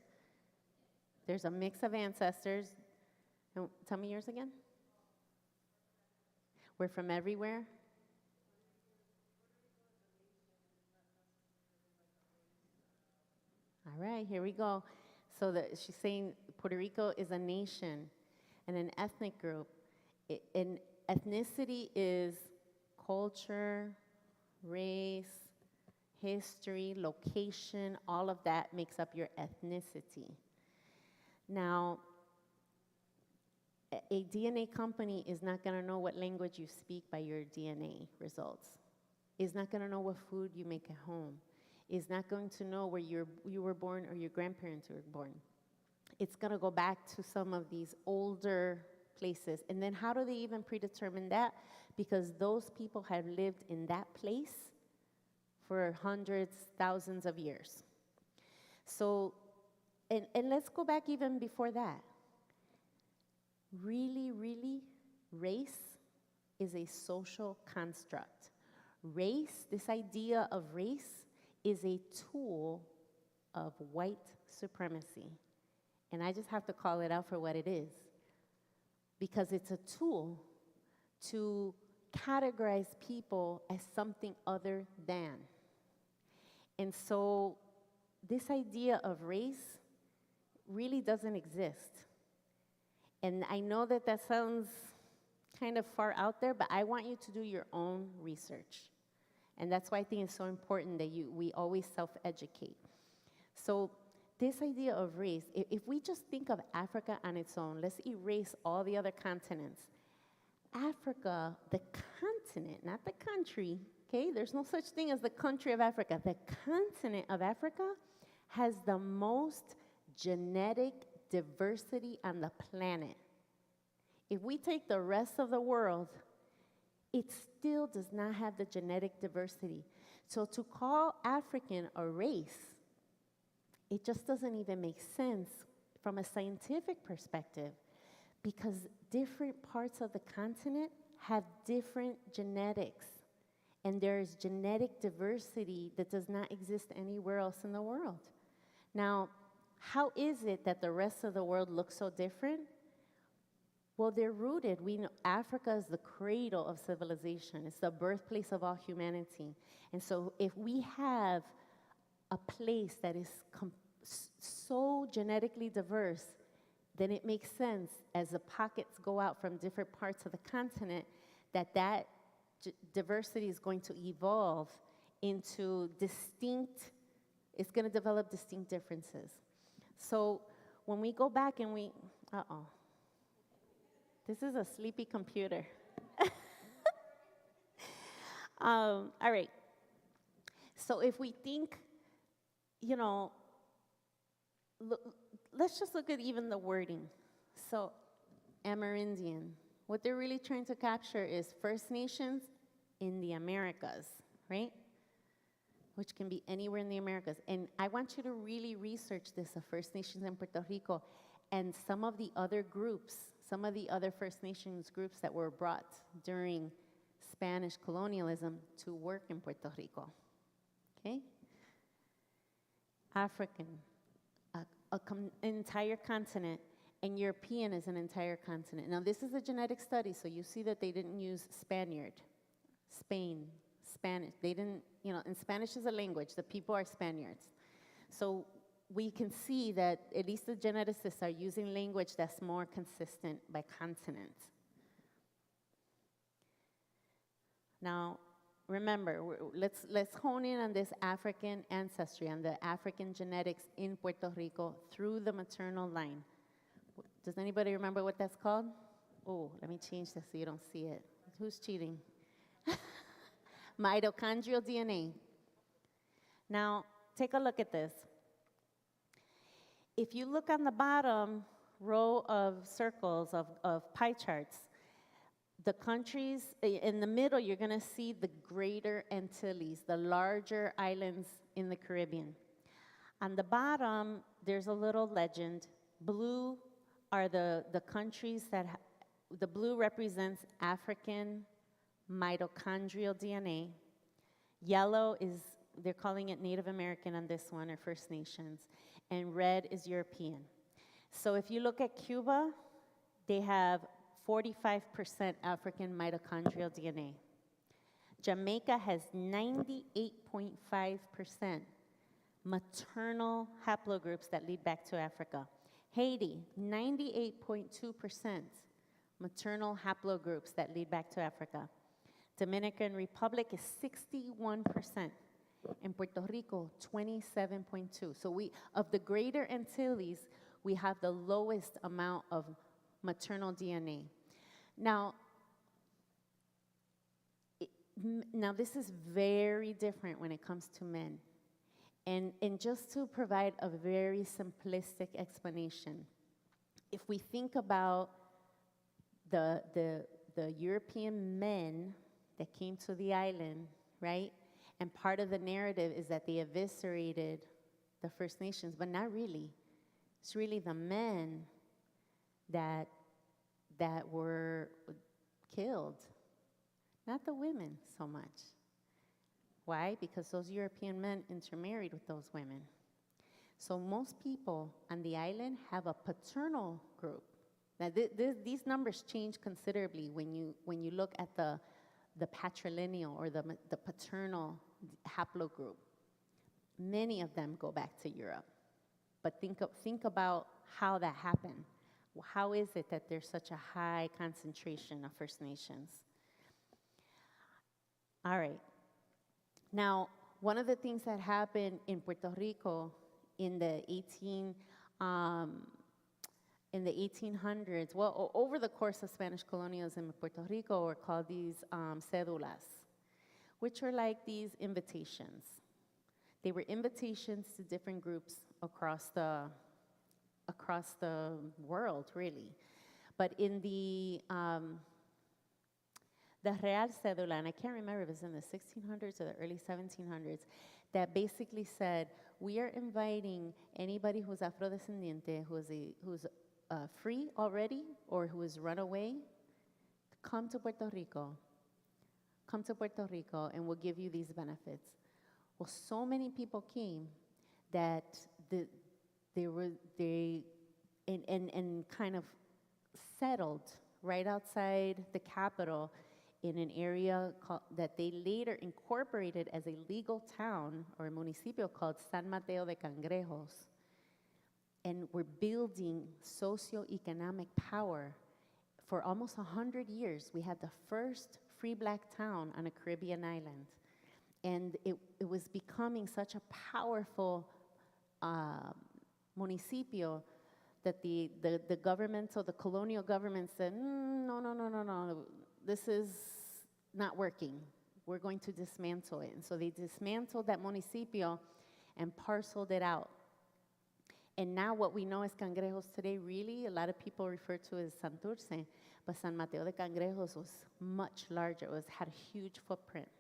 There's a mix of ancestors. And tell me yours again. We're from everywhere. All right, here we go. So she's saying Puerto Rico is a nation and an ethnic group. And ethnicity is culture, race, history, location, all of that makes up your ethnicity. Now, a DNA company is not going to know what language you speak by your DNA results. Is not going to know what food you make at home. Is not going to know where you were born or your grandparents were born. It's going to go back to some of these older places. And then how do they even predetermine that? Because those people have lived in that place for hundreds, thousands of years. So, and let's go back even before that. Really, race is a social construct. Race, this idea of race, is a tool of white supremacy. And I just have to call it out for what it is. Because it's a tool to categorize people as something other than. And so this idea of race really doesn't exist. And I know that that sounds kind of far out there, but I want you to do your own research. And that's why I think it's so important that we always self-educate. So this idea of race, if we just think of Africa on its own, let's erase all the other continents. Africa, the continent, not the country, okay? There's no such thing as the country of Africa. The continent of Africa has the most genetic diversity on the planet. If we take the rest of the world, it still does not have the genetic diversity. So to call African a race, it just doesn't even make sense from a scientific perspective, because different parts of the continent have different genetics, and there's genetic diversity that does not exist anywhere else in the world. Now, how is it that the rest of the world looks so different? Well, they're rooted. We know Africa is the cradle of civilization. It's the birthplace of all humanity. And so if we have a place that is so genetically diverse, then it makes sense as the pockets go out from different parts of the continent that diversity is going to evolve into it's going to develop distinct differences. So when we go back and this is a sleepy computer. All right. So if we think, let's just look at even the wording. So Amerindian, what they're really trying to capture is First Nations in the Americas, right? Which can be anywhere in the Americas. And I want you to really research this, the First Nations in Puerto Rico, and some of the other groups, some of the other First Nations groups that were brought during Spanish colonialism to work in Puerto Rico, okay? African, an entire continent, and European is an entire continent. Now, this is a genetic study, so you see that they didn't use Spaniard, Spain, Spanish. They didn't, and Spanish is a language. The people are Spaniards. So we can see that at least the geneticists are using language that's more consistent by continent. Now, remember, let's hone in on this African ancestry, on the African genetics in Puerto Rico through the maternal line. Does anybody remember what that's called? Oh, let me change this so you don't see it. Who's cheating? Mitochondrial DNA. Now, take a look at this. If you look on the bottom row of circles of pie charts, the countries, in the middle, you're going to see the Greater Antilles, the larger islands in the Caribbean. On the bottom, there's a little legend. Blue are the countries the blue represents African mitochondrial DNA. Yellow is, they're calling it Native American on this one, or First Nations. And red is European. So if you look at Cuba, they have 45% African mitochondrial DNA. Jamaica has 98.5% maternal haplogroups that lead back to Africa. Haiti, 98.2% maternal haplogroups that lead back to Africa. Dominican Republic is 61%, and Puerto Rico, 27.2%. So of the Greater Antilles, we have the lowest amount of maternal DNA. Now, now this is very different when it comes to men. And just to provide a very simplistic explanation, if we think about the European men that came to the island, right? And part of the narrative is that they eviscerated the First Nations, but not really. It's really the men that were killed, not the women so much. Why? Because those European men intermarried with those women. So most people on the island have a paternal group. Now, these numbers change considerably when you look at the patrilineal or the paternal haplogroup. Many of them go back to Europe. But think about how that happened. How is it that there's such a high concentration of First Nations? All right. Now, one of the things that happened in Puerto Rico in the 1800s, well, over the course of Spanish colonialism in Puerto Rico, were called these cédulas, which are like these invitations. They were invitations to different groups across the world, really. But in the Real Cédula, and I can't remember if it was in the 1600s or the early 1700s, that basically said, we are inviting anybody who's Afrodescendiente, who's free already, or who has run away, to come to Puerto Rico. Come to Puerto Rico, and we'll give you these benefits. Well, so many people came that they kind of settled right outside the capital in an area that they later incorporated as a legal town or a municipio called San Mateo de Cangrejos. And we're building socioeconomic power. For almost 100 years, we had the first free black town on a Caribbean island. And it was becoming such a powerful municipio that the governmental, the colonial government said, no, this is not working. We're going to dismantle it. And so they dismantled that municipio and parceled it out. And now what we know as Cangrejos today, really, a lot of people refer to as Santurce, but San Mateo de Cangrejos was much larger. It had a huge footprint.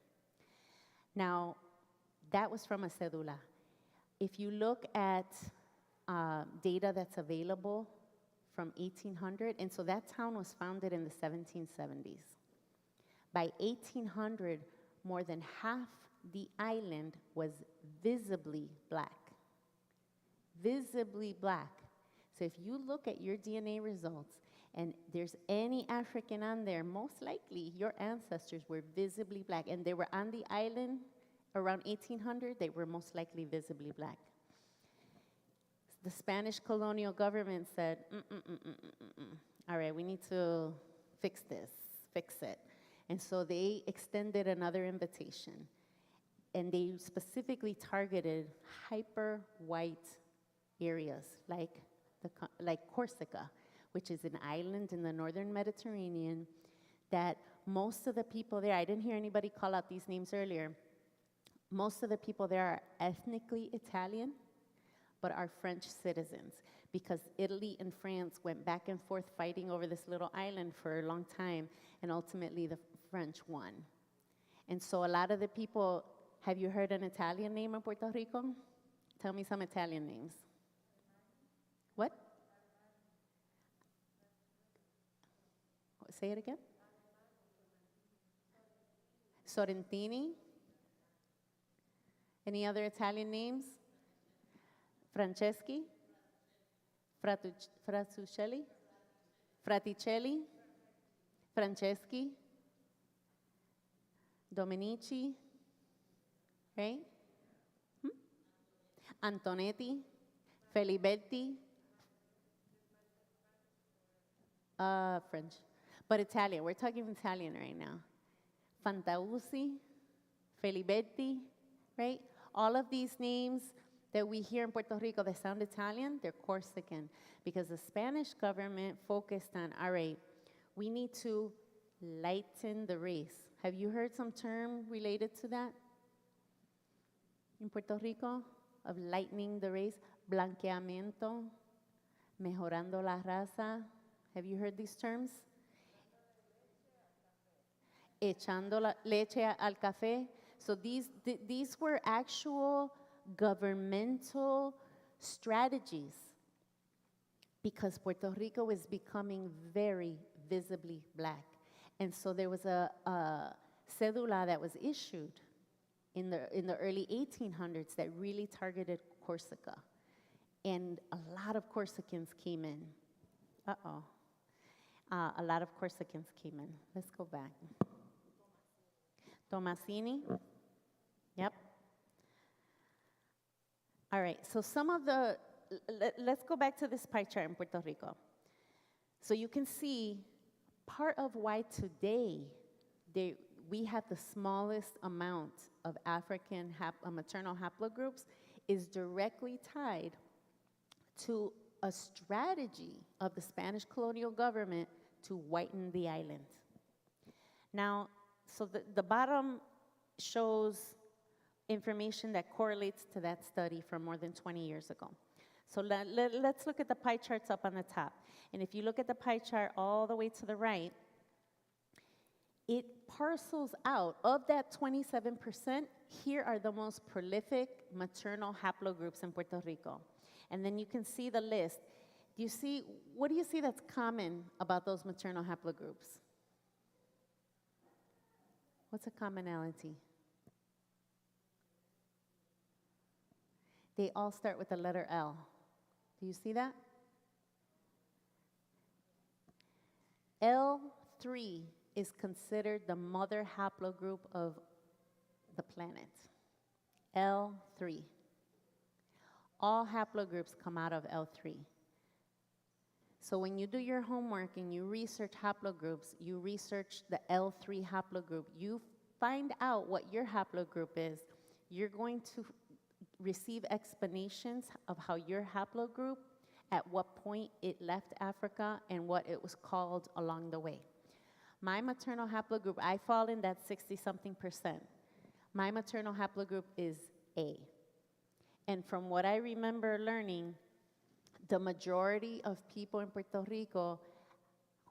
Now, that was from a cédula. If you look at data that's available from 1800, and so that town was founded in the 1770s. By 1800, more than half the island was visibly black. Visibly black. So if you look at your DNA results and there's any African on there, most likely your ancestors were visibly black, and they were on the island around 1800, they were most likely visibly black. The Spanish colonial government said, all right, we need to fix this, fix it. And so they extended another invitation. And they specifically targeted hyper-white areas like Corsica, which is an island in the northern Mediterranean that most of the people there, I didn't hear anybody call out these names earlier, most of the people there are ethnically Italian, but are French citizens, because Italy and France went back and forth fighting over this little island for a long time, and ultimately the French won. And so a lot of the people, have you heard an Italian name in Puerto Rico? Tell me some Italian names. What? Say it again. Sorrentini. Any other Italian names? Franceschi? Fraticelli? Fraticelli? Franceschi? Domenici? Right? Antonetti? Feliberti? French. But Italian. We're talking Italian right now. Fantausi? Feliberti? Right? All of these names, that we hear in Puerto Rico that sound Italian, they're Corsican, because the Spanish government focused on, all right, we need to lighten the race. Have you heard some term related to that in Puerto Rico, of lightening the race? Blanqueamiento, mejorando la raza. Have you heard these terms? Echando la leche al café. So these were actual governmental strategies because Puerto Rico was becoming very visibly black. And so there was a cédula that was issued in the early 1800s that really targeted Corsica. And a lot of Corsicans came in. A lot of Corsicans came in. Let's go back. Tomasini. Yep. All right, so some of the, let's go back to this pie chart in Puerto Rico. So you can see part of why today we have the smallest amount of African maternal haplogroups is directly tied to a strategy of the Spanish colonial government to whiten the island. Now, so the bottom shows information that correlates to that study from more than 20 years ago. So let's look at the pie charts up on the top. And if you look at the pie chart all the way to the right, it parcels out, of that 27%, here are the most prolific maternal haplogroups in Puerto Rico. And then you can see the list. What do you see that's common about those maternal haplogroups? What's a commonality? They all start with the letter L. Do you see that? L3 is considered the mother haplogroup of the planet. L3. All haplogroups come out of L3. So when you do your homework and you research haplogroups, you research the L3 haplogroup, you find out what your haplogroup is, you're going to receive explanations of how your haplogroup, at what point it left Africa and what it was called along the way. My maternal haplogroup, I fall in that 60-something%. My maternal haplogroup is A. And from what I remember learning, the majority of people in Puerto Rico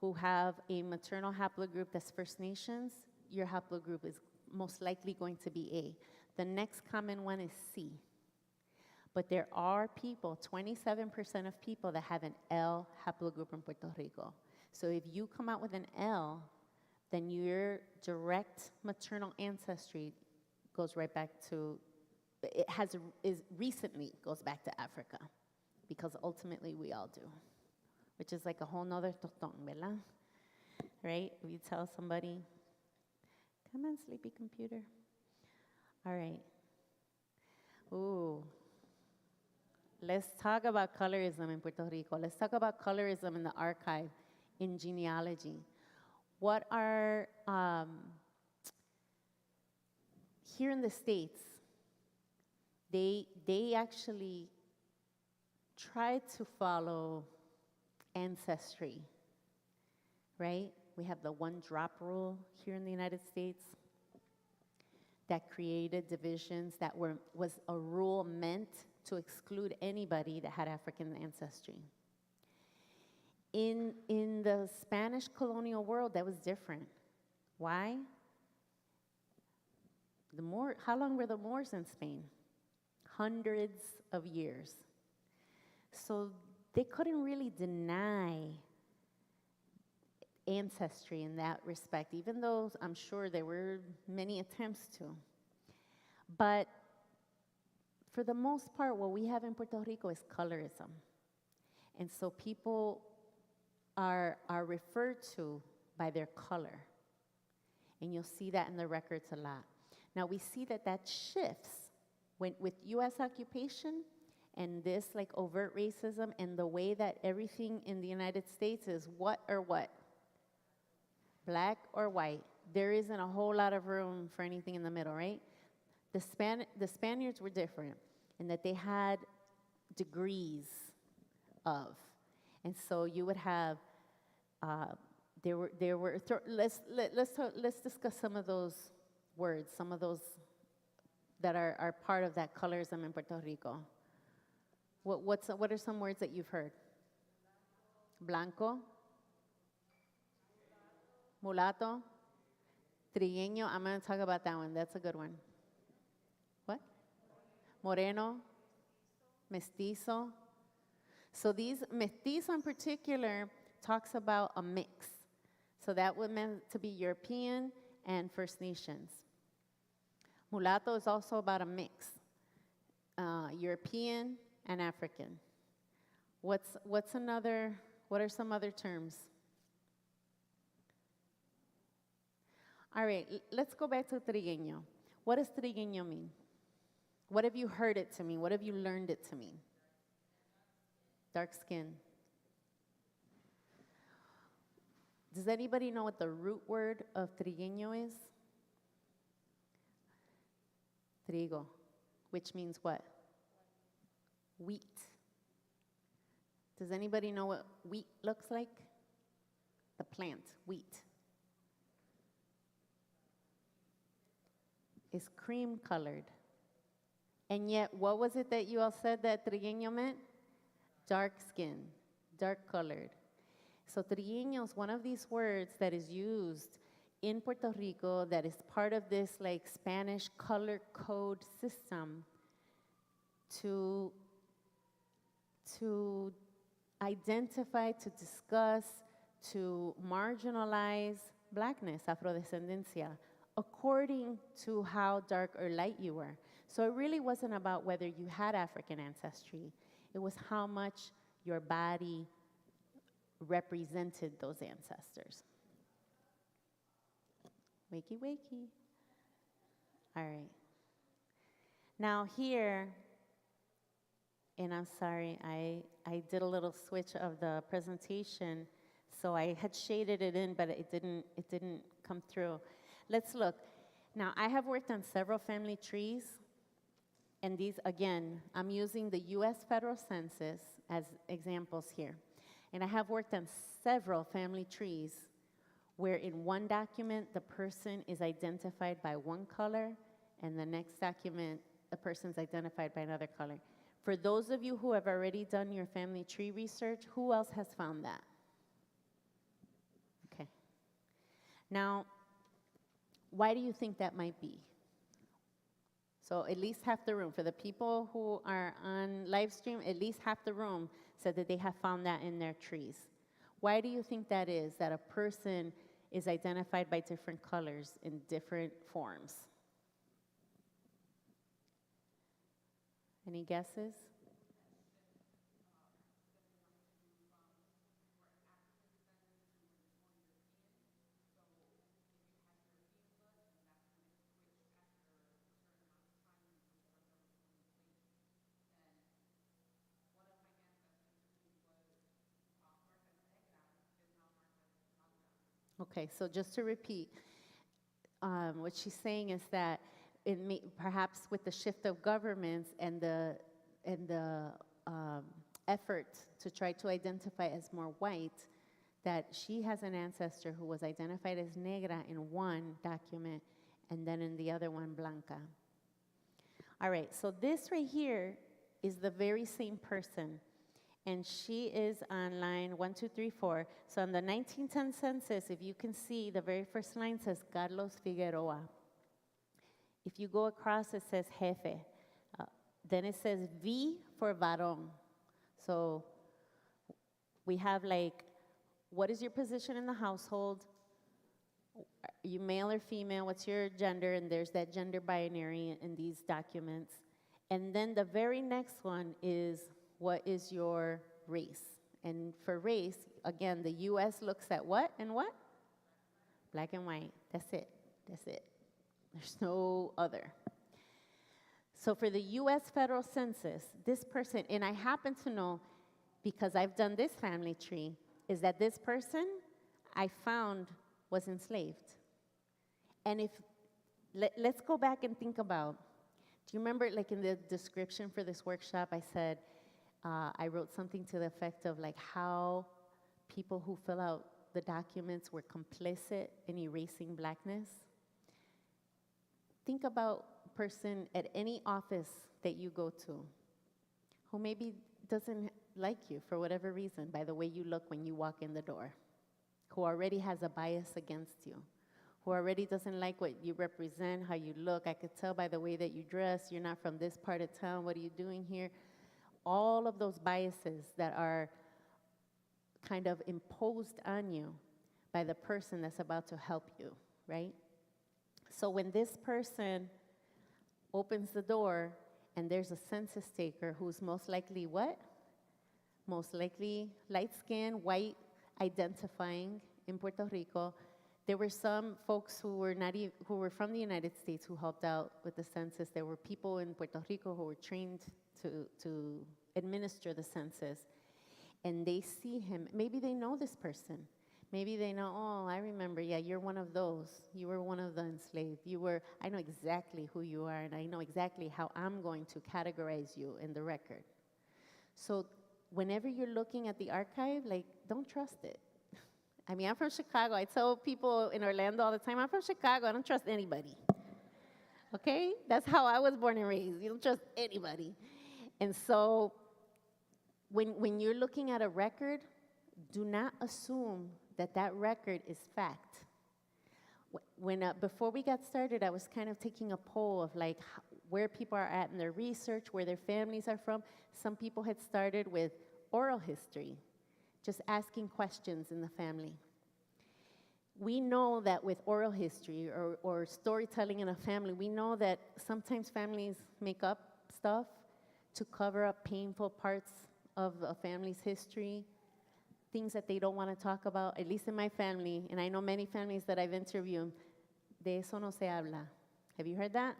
who have a maternal haplogroup that's First Nations, your haplogroup is most likely going to be A. The next common one is C. But there are people, 27% of people that have an L haplogroup in Puerto Rico. So if you come out with an L, then your direct maternal ancestry goes right back to, recently goes back to Africa, because ultimately we all do, which is like a whole nother tostón, ¿verdad? Right? If you tell somebody, come on, sleepy computer. All right. Ooh. Let's talk about colorism in Puerto Rico. Let's talk about colorism in the archive, in genealogy. What are, here in the States, they actually try to follow ancestry, right? We have the one-drop rule here in the United States that created divisions that was a rule meant to exclude anybody that had African ancestry. In the Spanish colonial world, that was different. Why? How long were the Moors in Spain? Hundreds of years. So they couldn't really deny ancestry in that respect, even though I'm sure there were many attempts to. But for the most part, what we have in Puerto Rico is colorism. And so people are referred to by their color. And you'll see that in the records a lot. Now, we see that shifts with U.S. occupation and this like overt racism and the way that everything in the United States is what or what? Black or white. There isn't a whole lot of room for anything in the middle, right? The Spaniards were different. and that they had degrees of. And so you would have, let's discuss some of those words, some of those that are part of that colorism in Puerto Rico. What are some words that you've heard? Blanco, mulatto, trigueño. I'm going to talk about that one. That's a good one. What? Moreno, mestizo. So these, mestizo in particular, talks about a mix. So that would meant to be European and First Nations. Mulatto is also about a mix, European and African. What are some other terms? All right, let's go back to trigueño. What does trigueño mean? What have you heard it to mean? What have you learned it to mean? Dark skin. Does anybody know what the root word of trigueño is? Trigo, which means what? Wheat. Does anybody know what wheat looks like? The plant, wheat. It's cream colored. And yet, what was it that you all said that trigueño meant? Dark skin, dark colored. So trigueño is one of these words that is used in Puerto Rico that is part of this like Spanish color code system to identify, to discuss, to marginalize blackness, afrodescendencia, according to how dark or light you were. So it really wasn't about whether you had African ancestry. It was how much your body represented those ancestors. Wakey, wakey. All right. Now here, and I'm sorry, I did a little switch of the presentation, so I had shaded it in, but it didn't come through. Let's look. Now, I have worked on several family trees, and these, again, I'm using the U.S. Federal Census as examples here. And I have worked on several family trees where in one document, the person is identified by one color, and the next document, the person's identified by another color. For those of you who have already done your family tree research, who else has found that? Okay. Now, why do you think that might be? So at least half the room. For the people who are on live stream, at least half the room said that they have found that in their trees. Why do you think that is, that a person is identified by different colors in different forms? Any guesses? Okay, so just to repeat, what she's saying is that perhaps with the shift of governments and the effort to try to identify as more white, that she has an ancestor who was identified as negra in one document and then in the other one blanca. All right, so this right here is the very same person. And she is on line 1, 2, 3, 4. So on the 1910 census, if you can see, the very first line says Carlos Figueroa. If you go across, it says Jefe. Then it says V for varón. So we have like, what is your position in the household? Are you male or female? What's your gender? And there's that gender binary in these documents. And then the very next one is, what is your race? And for race, again, the U.S. looks at what and what? Black and white. That's it. That's it. There's no other. So for the U.S. Federal Census, this person, and I happen to know, because I've done this family tree, is that this person I found was enslaved. And let's go back and think about, Do you remember, like in the description for this workshop, I said, I wrote something to the effect of like how people who fill out the documents were complicit in erasing blackness? Think about a person at any office that you go to who maybe doesn't like you for whatever reason by the way you look when you walk in the door, who already has a bias against you, who already doesn't like what you represent, how you look. I could tell by the way that you dress, you're not from this part of town, what are you doing here? All of those biases that are kind of imposed on you by the person that's about to help you, right? So when this person opens the door and there's a census taker who's most likely what? Most likely light-skinned, white, identifying in Puerto Rico. There were some folks who were who were from the United States who helped out with the census. There were people in Puerto Rico who were trained to administer the census. And they see him. Maybe they know this person. Maybe they know, oh, I remember, yeah, you're one of those. You were one of the enslaved. I know exactly who you are, and I know exactly how I'm going to categorize you in the record. So whenever you're looking at the archive, like, don't trust it. I mean, I'm from Chicago. I tell people in Orlando all the time, I'm from Chicago. I don't trust anybody. Okay? That's how I was born and raised. You don't trust anybody. And so when you're looking at a record, do not assume that that record is fact. Before we got started, I was kind of taking a poll of like where people are at in their research, where their families are from. Some people had started with oral history, just asking questions in the family. We know that with oral history or storytelling in a family, we know that sometimes families make up stuff to cover up painful parts of a family's history, things that they don't want to talk about, at least in my family, and I know many families that I've interviewed, de eso no se habla. Have you heard that?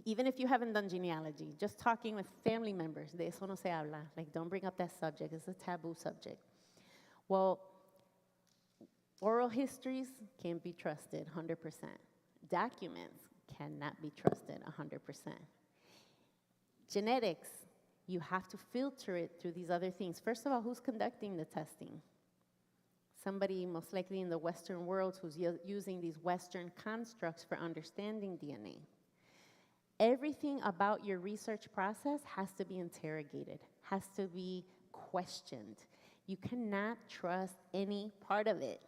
Even if you haven't done genealogy, just talking with family members, de eso no se habla. Like, don't bring up that subject. It's a taboo subject. Well, oral histories can't be trusted 100%. Documents cannot be trusted 100%. Genetics, you have to filter it through these other things. First of all, who's conducting the testing? Somebody most likely in the Western world who's using these Western constructs for understanding DNA. Everything about your research process has to be interrogated, has to be questioned. You cannot trust any part of it.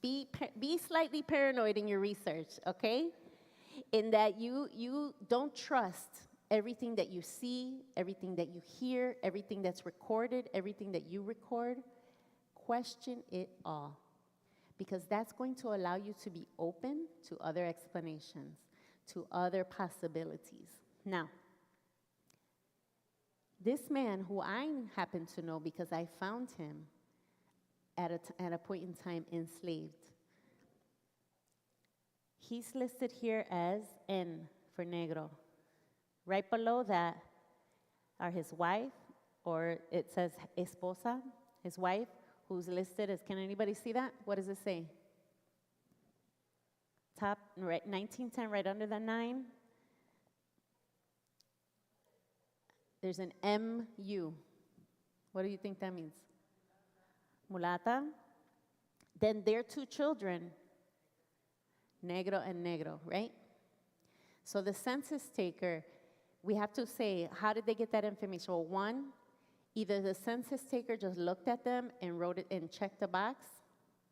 Be slightly paranoid in your research, okay? In that you don't trust everything that you see, everything that you hear, everything that's recorded, everything that you record. Question it all, because that's going to allow you to be open to other explanations, to other possibilities. Now, this man who I happen to know because I found him at a point in time enslaved, he's listed here as N for negro. Right below that are his wife, or it says esposa, his wife, who's listed as, can anybody see that? What does it say? Top, right, 1910, right under the 9. There's an MU. What do you think that means? Mulata. Then their two children, negro and negro, right? So the census taker, we have to say, how did they get that information? Well, one, either the census taker just looked at them and wrote it and checked the box,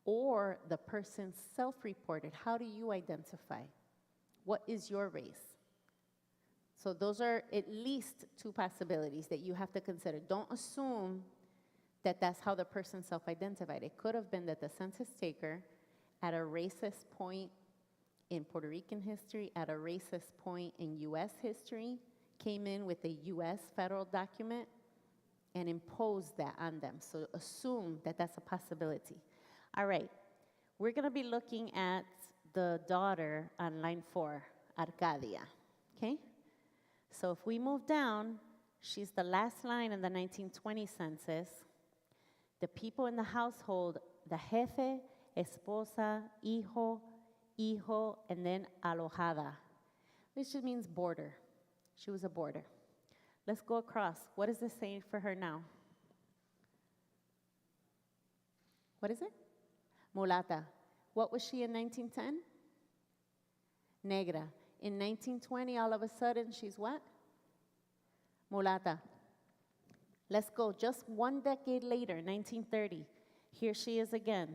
or the person self-reported. How do you identify? What is your race? So those are at least two possibilities that you have to consider. Don't assume that that's how the person self-identified. It could have been that the census taker, at a racist point in Puerto Rican history, at a racist point in U.S. history, came in with a U.S. federal document and imposed that on them. So assume that that's a possibility. All right, we're going to be looking at the daughter on line 4, Arcadia, okay? So if we move down, she's the last line in the 1920 census. The people in the household, the jefe, esposa, hijo, and then alojada, which just means boarder. She was a boarder. Let's go across. What does this say for her now? What is it? Mulata. What was she in 1910? Negra. In 1920, all of a sudden, she's what? Mulata. Let's go just one decade later, 1930. Here she is again.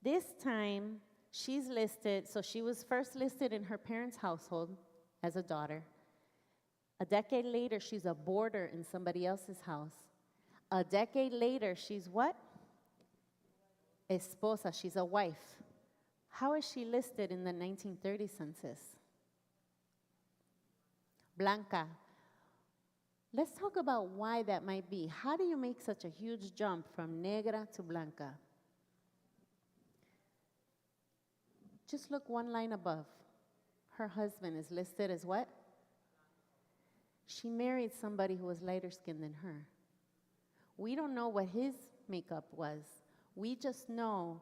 This time, she's listed, so she was first listed in her parents' household as a daughter. A decade later, she's a boarder in somebody else's house. A decade later, she's what? Esposa, she's a wife. How is she listed in the 1930 census? Blanca. Let's talk about why that might be. How do you make such a huge jump from negra to blanca? Just look one line above. Her husband is listed as what? She married somebody who was lighter skinned than her. We don't know what his makeup was. We just know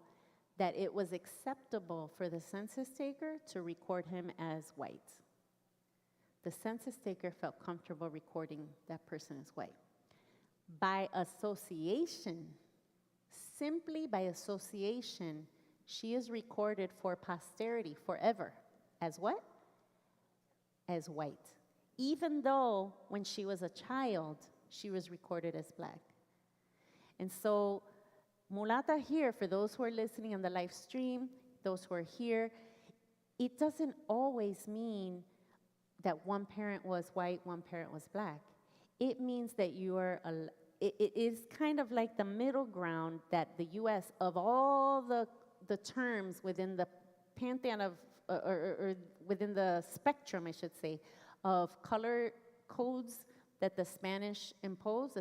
that it was acceptable for the census taker to record him as white. The census taker felt comfortable recording that person as white. By association, simply by association, she is recorded for posterity forever. As what? As white. Even though when she was a child, she was recorded as black. And so, mulata here, for those who are listening on the live stream, those who are here, it doesn't always mean that one parent was white, one parent was black. It means that you are, it is kind of like the middle ground that the U.S., of all the terms within the pantheon of, or within the spectrum, I should say, of color codes that the Spaniards imposed,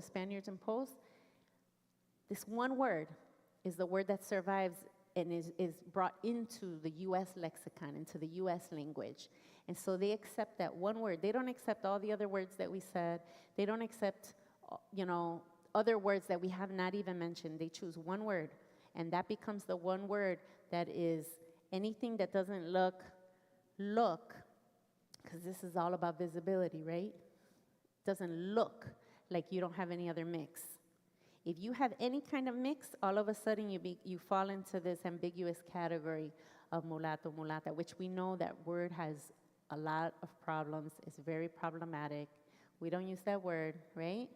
this one word is the word that survives and is brought into the U.S. lexicon, into the U.S. language. And so they accept that one word. They don't accept all the other words that we said. They don't accept, other words that we have not even mentioned. They choose one word, and that becomes the one word that is anything that doesn't look, because this is all about visibility, right? Doesn't look like you don't have any other mix. If you have any kind of mix, all of a sudden you fall into this ambiguous category of mulatto, mulata, which we know that word has a lot of problems. It's very problematic. We don't use that word, right?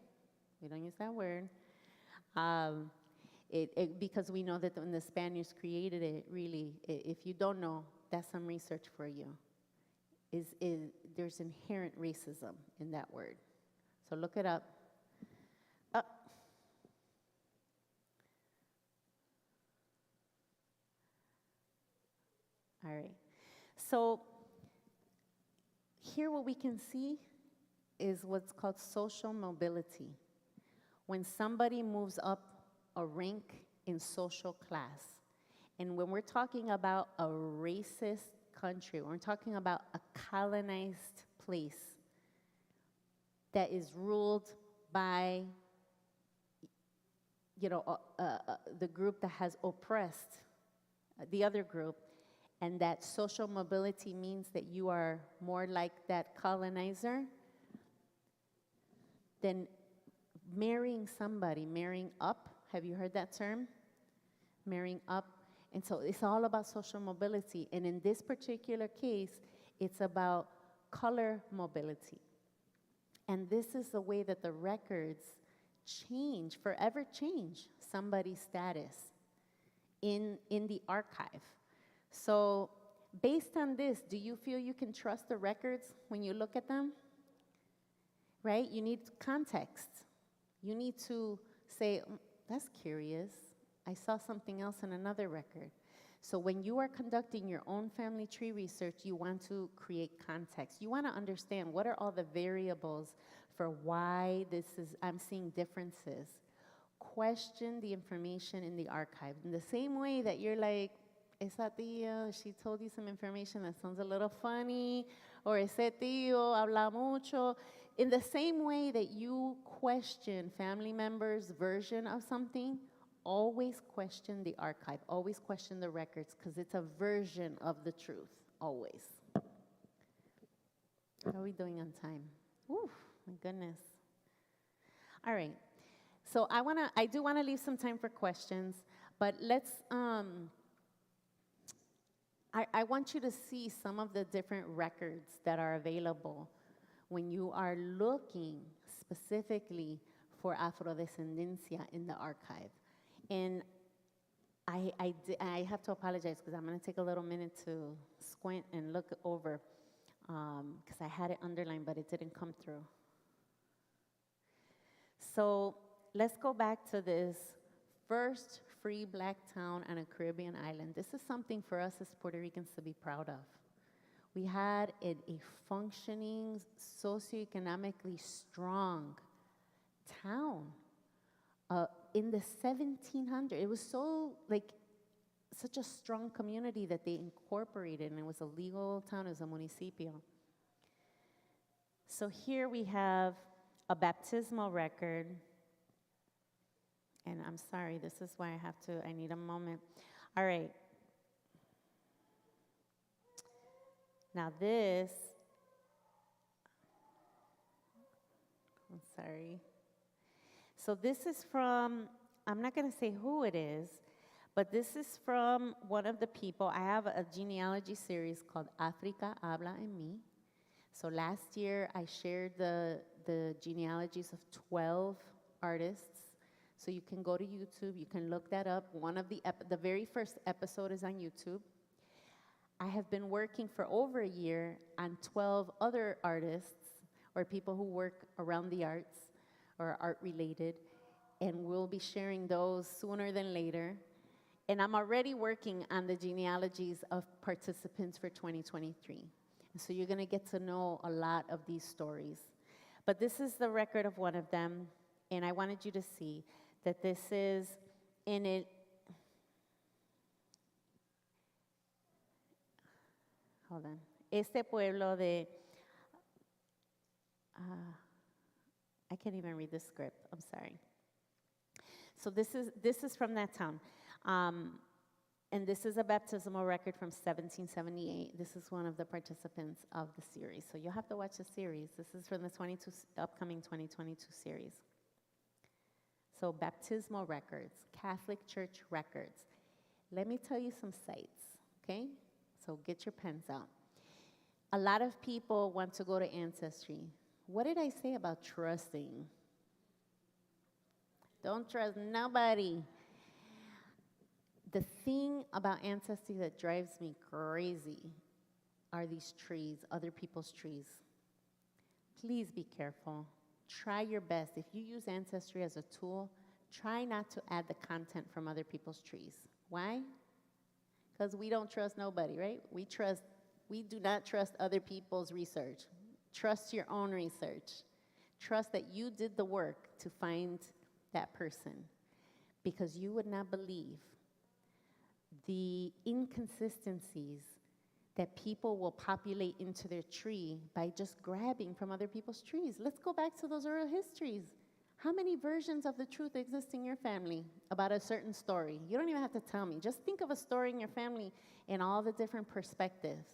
We don't use that word. Because we know that when the Spaniards created it, really, if you don't know, that's some research for you. There's inherent racism in that word. So look it up. All right. So here what we can see is what's called social mobility. When somebody moves up a rank in social class. And when we're talking about a racist country, when we're talking about a colonized place that is ruled by, the group that has oppressed the other group, and that social mobility means that you are more like that colonizer, then marrying somebody, marrying up, have you heard that term? Marrying up. And so it's all about social mobility. And in this particular case, it's about color mobility. And this is the way that the records forever change somebody's status in the archive. So based on this, do you feel you can trust the records when you look at them? Right? You need context. You need to say, that's curious. I saw something else in another record. So when you are conducting your own family tree research, you want to create context. You want to understand what are all the variables for why I'm seeing differences. Question the information in the archive. In the same way that you're like, esa tía, she told you some information that sounds a little funny, or ese tío habla mucho. In the same way that you question family members' version of something, always question the archive, always question the records, because it's a version of the truth, always. How are we doing on time? Ooh, my goodness. All right. So I do wanna leave some time for questions, but I want you to see some of the different records that are available when you are looking specifically for Afrodescendencia in the archive. And I have to apologize because I'm going to take a little minute to squint and look over because I had it underlined, but it didn't come through. So let's go back to this first free black town on a Caribbean island. This is something for us as Puerto Ricans to be proud of. We had a functioning, socioeconomically strong town in the 1700s. It was such a strong community that they incorporated, and it was a legal town, it was a municipio. So here we have a baptismal record, and I'm sorry, this is why I need a moment. All right. Now this, I'm sorry. So this is from, I'm not going to say who it is, but this is from one of the people. I have a genealogy series called Africa Habla en Mí. So last year I shared the genealogies of 12 artists. So you can go to YouTube, you can look that up. The very first episode is on YouTube. I have been working for over a year on 12 other artists or people who work around the arts or art-related, and we'll be sharing those sooner than later. And I'm already working on the genealogies of participants for 2023. And so you're going to get to know a lot of these stories. But this is the record of one of them, and I wanted you to see that this is in it. Hold on. Este pueblo de, I can't even read the script, I'm sorry. So this is from that town. And this is a baptismal record from 1778. This is one of the participants of the series. So you'll have to watch the series. This is from the upcoming 2022 series. So baptismal records, Catholic Church records. Let me tell you some sites, okay? So get your pens out. A lot of people want to go to Ancestry. What did I say about trusting? Don't trust nobody. The thing about Ancestry that drives me crazy are these trees, other people's trees. Please be careful. Try your best. If you use Ancestry as a tool, try not to add the content from other people's trees. Why? Because we don't trust nobody, right? We do not trust other people's research. Trust your own research. Trust that you did the work to find that person, because you would not believe the inconsistencies that people will populate into their tree by just grabbing from other people's trees. Let's go back to those oral histories. How many versions of the truth exist in your family about a certain story? You don't even have to tell me. Just think of a story in your family and all the different perspectives.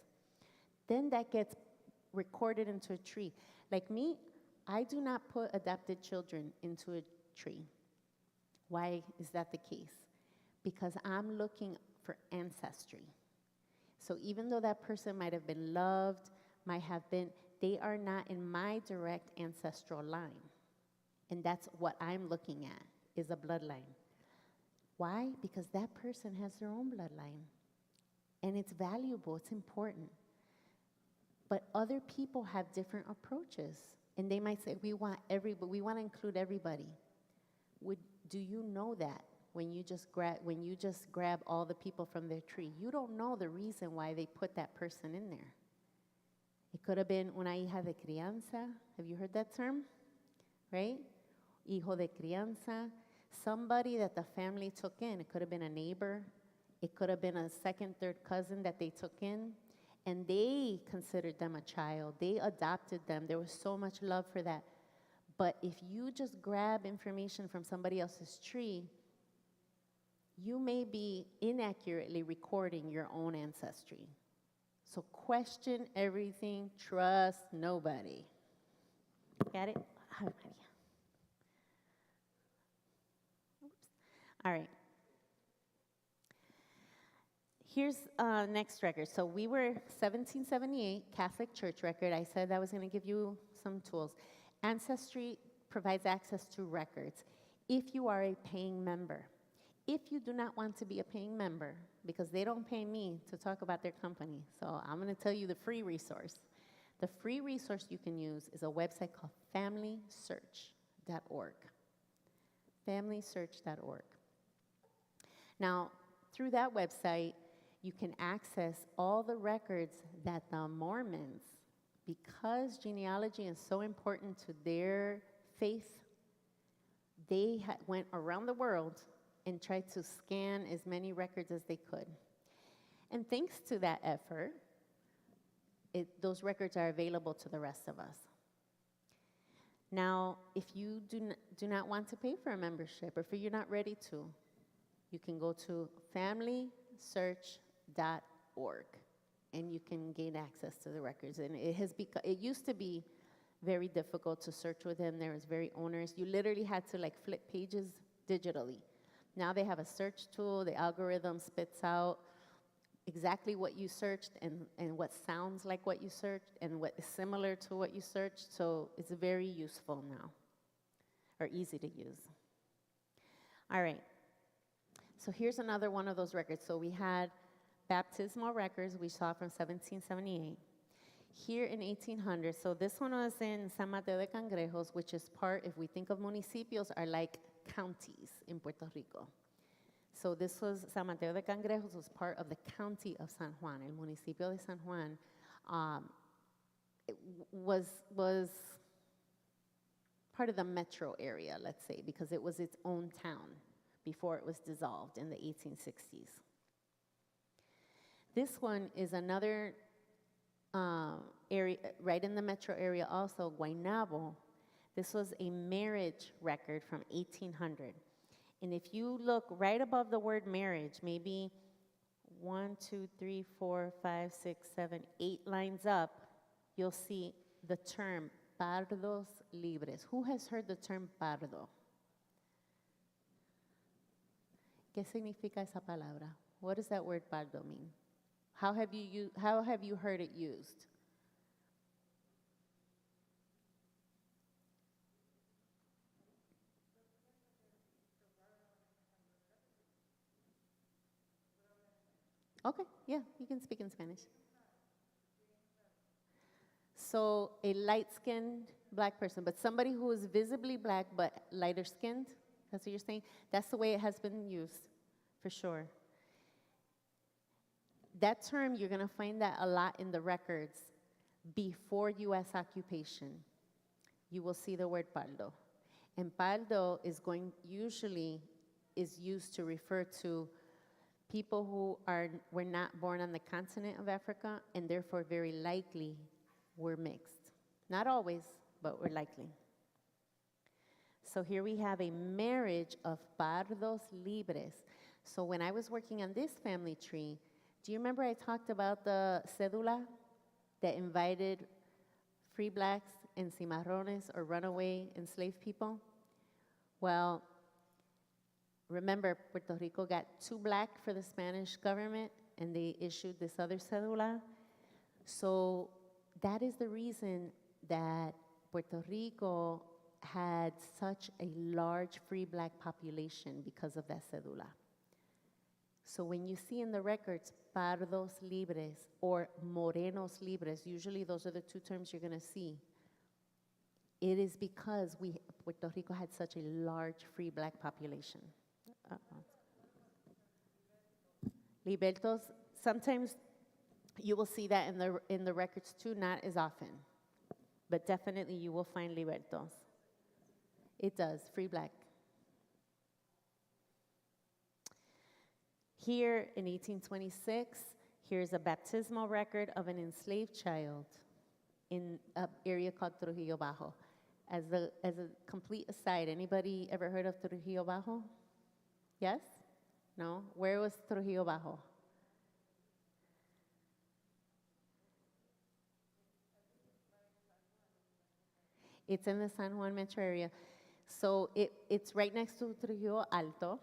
Then that gets recorded into a tree. Like me, I do not put adopted children into a tree. Why is that the case? Because I'm looking for ancestry. So even though that person might have been loved, they are not in my direct ancestral line. And that's what I'm looking at, is a bloodline. Why? Because that person has their own bloodline. And it's valuable, it's important. But other people have different approaches. And they might say, we want to include everybody. Do you know that when you just grab all the people from their tree? You don't know the reason why they put that person in there. It could have been una hija de crianza. Have you heard that term? Right? Hijo de crianza. Somebody that the family took in. It could have been a neighbor. It could have been a second, third cousin that they took in. And they considered them a child. They adopted them. There was so much love for that. But if you just grab information from somebody else's tree, you may be inaccurately recording your own ancestry. So question everything, trust nobody. Got it? Ave Maria. Oops. All right. Here's next record. So we were 1778 Catholic Church record. I said I was going to give you some tools. Ancestry provides access to records if you are a paying member. If you do not want to be a paying member, because they don't pay me to talk about their company, so I'm going to tell you the free resource. The free resource you can use is a website called FamilySearch.org. FamilySearch.org. Now, through that website, you can access all the records that the Mormons, because genealogy is so important to their faith, they went around the world and tried to scan as many records as they could. And thanks to that effort, those records are available to the rest of us. Now, if you do not want to pay for a membership, or if you're not ready to, you can go to FamilySearch.org, and you can gain access to the records. And it used to be very difficult to search with them. There was very onerous. You literally had to flip pages digitally. Now they have a search tool. The algorithm spits out exactly what you searched and what sounds like what you searched and what is similar to what you searched. So it's very useful now, or easy to use. All right. So here's another one of those records. So we had baptismal records we saw from 1778. Here in 1800, so this one was in San Mateo de Cangrejos, which is part, if we think of municipios, are like counties in Puerto Rico. So this was, San Mateo de Cangrejos was part of the county of San Juan. El municipio de San Juan was part of the metro area, let's say, because it was its own town before it was dissolved in the 1860s. This one is another area, right in the metro area also, Guaynabo. This was a marriage record from 1800. And if you look right above the word marriage, maybe 1, 2, 3, 4, 5, 6, 7, 8 lines up, you'll see the term pardos libres. Who has heard the term pardo? ¿Qué significa esa palabra? What does that word pardo mean? How have you heard it used? Okay, yeah, you can speak in Spanish. So a light-skinned black person, but somebody who is visibly black but lighter skinned, that's what you're saying? That's the way it has been used, for sure. That term, you're going to find that a lot in the records before U.S. occupation. You will see the word pardo. And pardo usually is used to refer to people who were not born on the continent of Africa and therefore very likely were mixed. Not always, but were likely. So here we have a marriage of pardos libres. So when I was working on this family tree, do you remember I talked about the cédula that invited free blacks and cimarrones, or runaway enslaved people? Well, remember, Puerto Rico got too black for the Spanish government, and they issued this other cédula. So that is the reason that Puerto Rico had such a large free black population, because of that cédula. So when you see in the records pardos libres or morenos libres, usually those are the two terms you're going to see. It is because Puerto Rico had such a large free black population. Libertos, sometimes you will see that in the records too, not as often. But definitely you will find libertos. It does, free black. Here in 1826, here's a baptismal record of an enslaved child in an area called Trujillo Bajo. As a complete aside, anybody ever heard of Trujillo Bajo? Yes? No? Where was Trujillo Bajo? It's in the San Juan metro area. So it's right next to Trujillo Alto.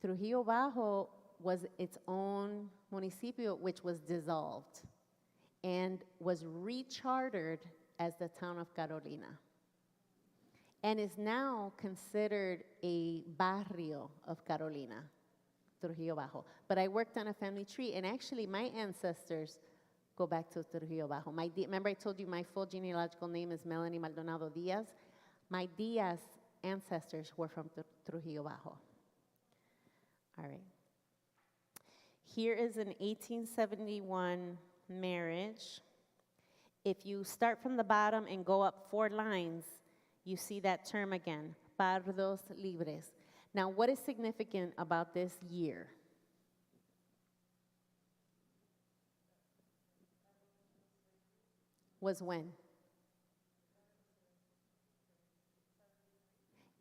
Trujillo Bajo was its own municipio, which was dissolved and was rechartered as the town of Carolina, and is now considered a barrio of Carolina, Trujillo Bajo. But I worked on a family tree, and actually my ancestors go back to Trujillo Bajo. Remember I told you my full genealogical name is Melanie Maldonado Diaz? My Diaz ancestors were from Trujillo Bajo. All right. Here is an 1871 marriage. If you start from the bottom and go up 4 lines, you see that term again, pardos libres. Now, what is significant about this year? Was when?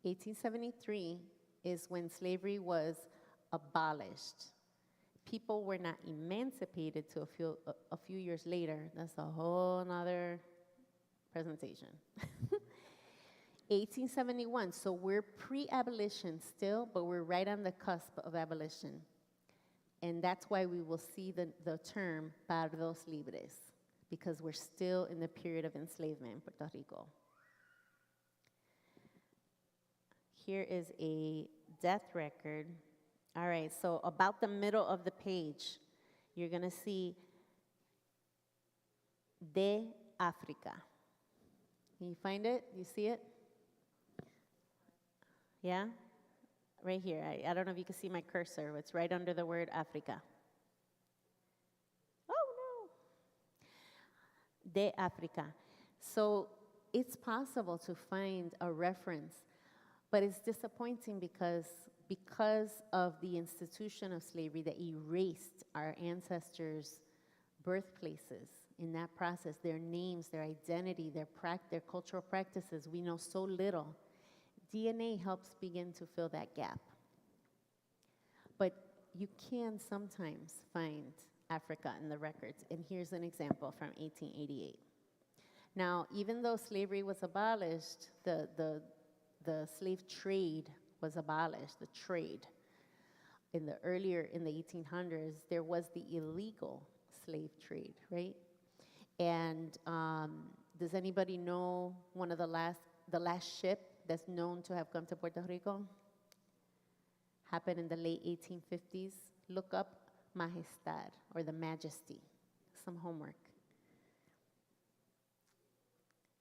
1873 is when slavery was abolished. People were not emancipated till a few years later. That's a whole nother presentation. 1871, so we're pre-abolition still, but we're right on the cusp of abolition. And that's why we will see the term pardos libres, because we're still in the period of enslavement in Puerto Rico. Here is a death record. All right, so about the middle of the page, you're going to see de África. Can you find it? You see it? Yeah? Right here. I don't know if you can see my cursor. It's right under the word Africa. Oh, no. De África. So it's possible to find a reference, but it's disappointing because of the institution of slavery that erased our ancestors' birthplaces. In that process, their names, their identity, their cultural practices, we know so little. DNA helps begin to fill that gap. But you can sometimes find Africa in the records, and here's an example from 1888. Now, even though slavery was abolished, the slave trade was abolished, the trade. In the 1800s, there was the illegal slave trade, right? And does anybody know the last ship that's known to have come to Puerto Rico? Happened in the late 1850s. Look up Majestad, or the Majesty. Some homework.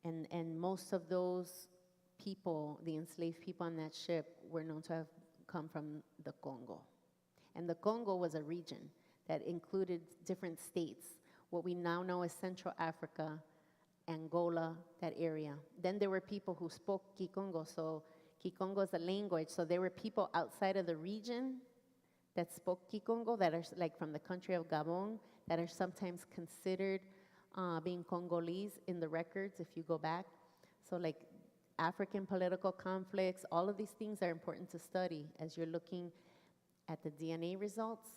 And most of those people, the enslaved people on that ship, were known to have come from the Congo. And the Congo was a region that included different states, what we now know as Central Africa, Angola, that area. Then there were people who spoke Kikongo, so Kikongo is a language, so there were people outside of the region that spoke Kikongo, that are like from the country of Gabon, that are sometimes considered being Congolese in the records if you go back. So like African political conflicts, all of these things are important to study as you're looking at the DNA results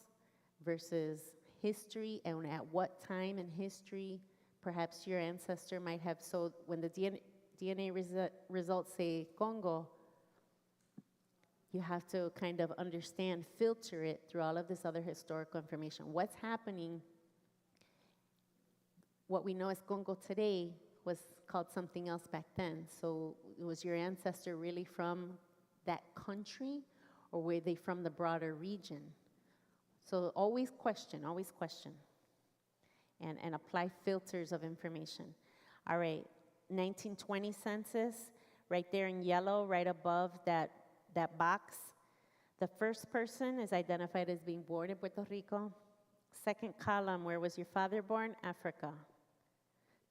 versus history, and at what time in history perhaps your ancestor might have. So when the DNA results say Congo, you have to kind of understand, filter it through all of this other historical information. What's happening, what we know as Congo today was called something else back then. So was your ancestor really from that country, or were they from the broader region? So always question, and apply filters of information. All right, 1920 census, right there in yellow, right above that box. The first person is identified as being born in Puerto Rico. Second column, where was your father born? Africa.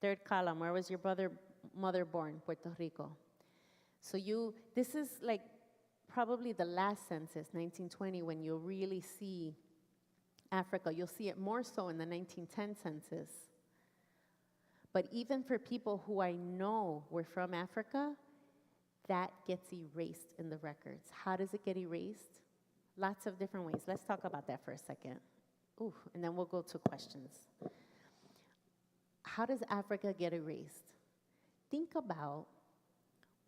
Third column, where was your mother born? Puerto Rico. So this is like probably the last census, 1920, when you'll really see Africa. You'll see it more so in the 1910 census. But even for people who I know were from Africa, that gets erased in the records. How does it get erased? Lots of different ways. Let's talk about that for a second. Ooh, and then we'll go to questions. How does Africa get erased? Think about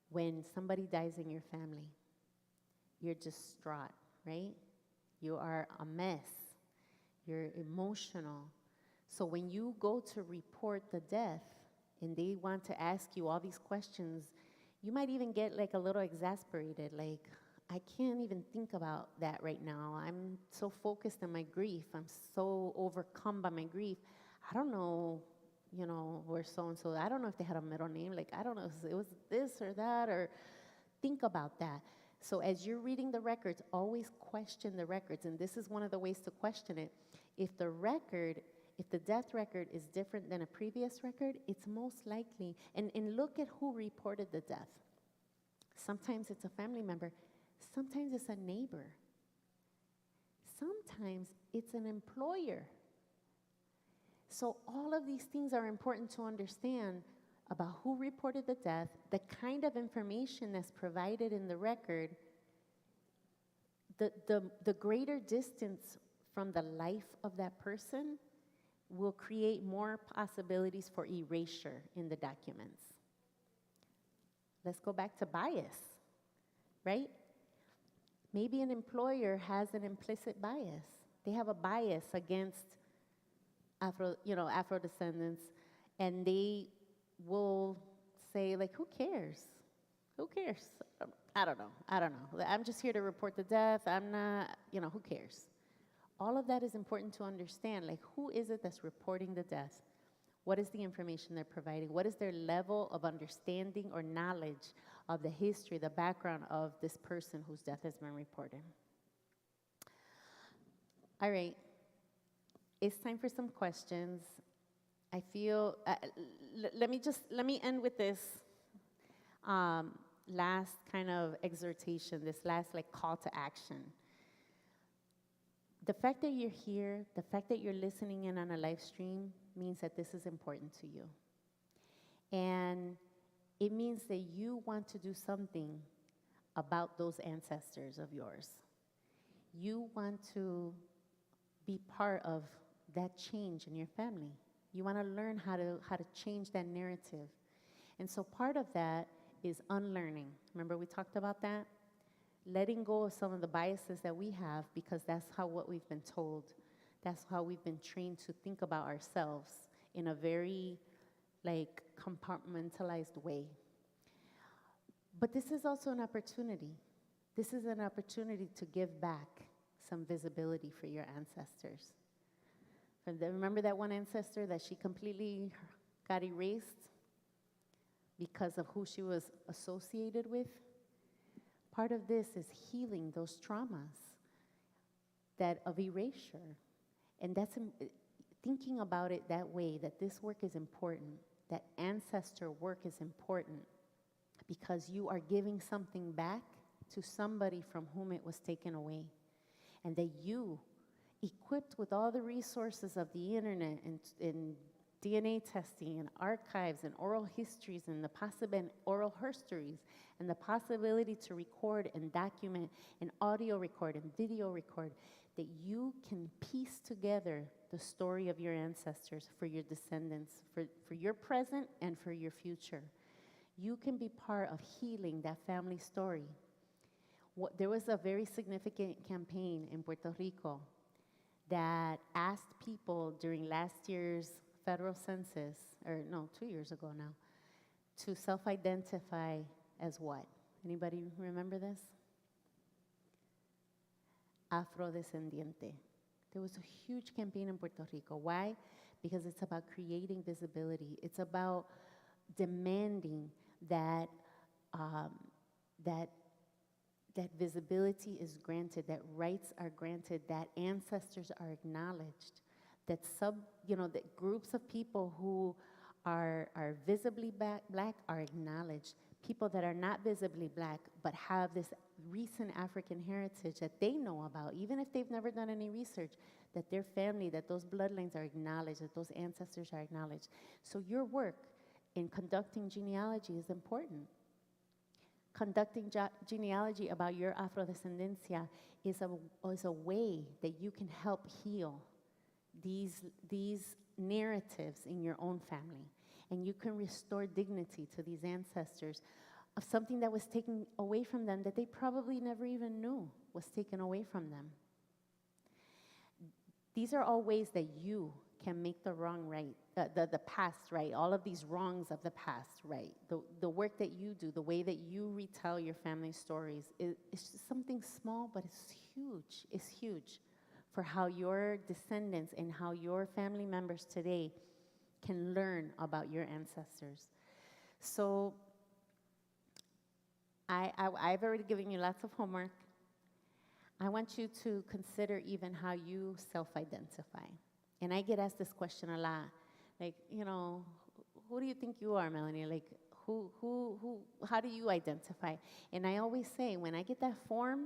when somebody dies in your family. You're distraught, right? You are a mess. You're emotional. So when you go to report the death and they want to ask you all these questions, you might even get like a little exasperated, like, I can't even think about that right now. I'm so focused on my grief. I'm so overcome by my grief. I don't know, where so-and-so, I don't know if they had a middle name. Like, I don't know if it was this or that, or think about that. So as you're reading the records, always question the records. And this is one of the ways to question it. If the death record is different than a previous record, it's most likely, and look at who reported the death. Sometimes it's a family member. Sometimes it's a neighbor. Sometimes it's an employer. So all of these things are important to understand about who reported the death, the kind of information that's provided in the record, the greater distance from the life of that person will create more possibilities for erasure in the documents. Let's go back to bias, right? Maybe an employer has an implicit bias. They have a bias against Afro-descendants, and they will say, like, who cares? Who cares? I don't know. I'm just here to report the death. I'm not, who cares? All of that is important to understand. Like, who is it that's reporting the death? What is the information they're providing? What is their level of understanding or knowledge of the history, the background of this person whose death has been reported? All right. It's time for some questions. I feel, let me end with this last kind of exhortation, this last call to action. The fact that you're here, the fact that you're listening in on a live stream means that this is important to you. And it means that you want to do something about those ancestors of yours. You want to be part of that change in your family. You want to learn how to change that narrative. And so part of that is unlearning. Remember we talked about that? Letting go of some of the biases that we have, because that's what we've been told. That's how we've been trained to think about ourselves in a very compartmentalized way. But this is also an opportunity. This is an opportunity to give back some visibility for your ancestors. Remember that one ancestor that she completely got erased because of who she was associated with? Part of this is healing those traumas of erasure. And that's thinking about it that way, that this work is important, that ancestor work is important, because you are giving something back to somebody from whom it was taken away. And that you, equipped with all the resources of the internet and DNA testing and archives and oral histories and oral histories and the possibility to record and document and audio record and video record, that you can piece together the story of your ancestors for your descendants, for your present and for your future. You can be part of healing that family story. There was a very significant campaign in Puerto Rico that asked people during last year's federal census, 2 years ago now, to self-identify as what? Anybody remember this? Afrodescendiente. There was a huge campaign in Puerto Rico. Why? Because it's about creating visibility. It's about demanding that that visibility is granted, that rights are granted, that ancestors are acknowledged, that that groups of people who are visibly black are acknowledged. People that are not visibly black but have this recent African heritage that they know about, even if they've never done any research, that their family, that those bloodlines are acknowledged, that those ancestors are acknowledged. So your work in conducting genealogy is important. Conducting genealogy about your Afrodescendencia is a way that you can help heal these narratives in your own family. And you can restore dignity to these ancestors of something that was taken away from them that they probably never even knew was taken away from them. These are all ways that you can make the wrong right, the past right, all of these wrongs of the past right. The work that you do, the way that you retell your family stories, it's just something small, but it's huge. It's huge for how your descendants and how your family members today can learn about your ancestors. So I've already given you lots of homework. I want you to consider even how you self-identify. And I get asked this question a lot. Like, who do you think you are, Melanie? Like, how do you identify? And I always say, when I get that form,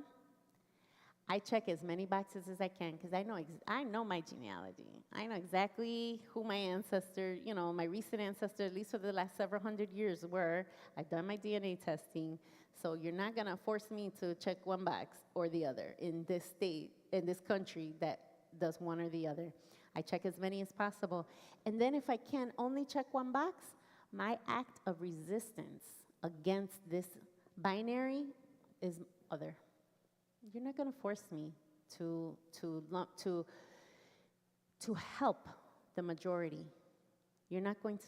I check as many boxes as I can because I know my genealogy. I know exactly who my ancestor, my recent ancestor, at least for the last several hundred years, were. I've done my DNA testing. So you're not going to force me to check one box or the other in this state, in this country that does one or the other. I check as many as possible. And then if I can only check one box, my act of resistance against this binary is other. You're not going to force me to help the majority. You're not going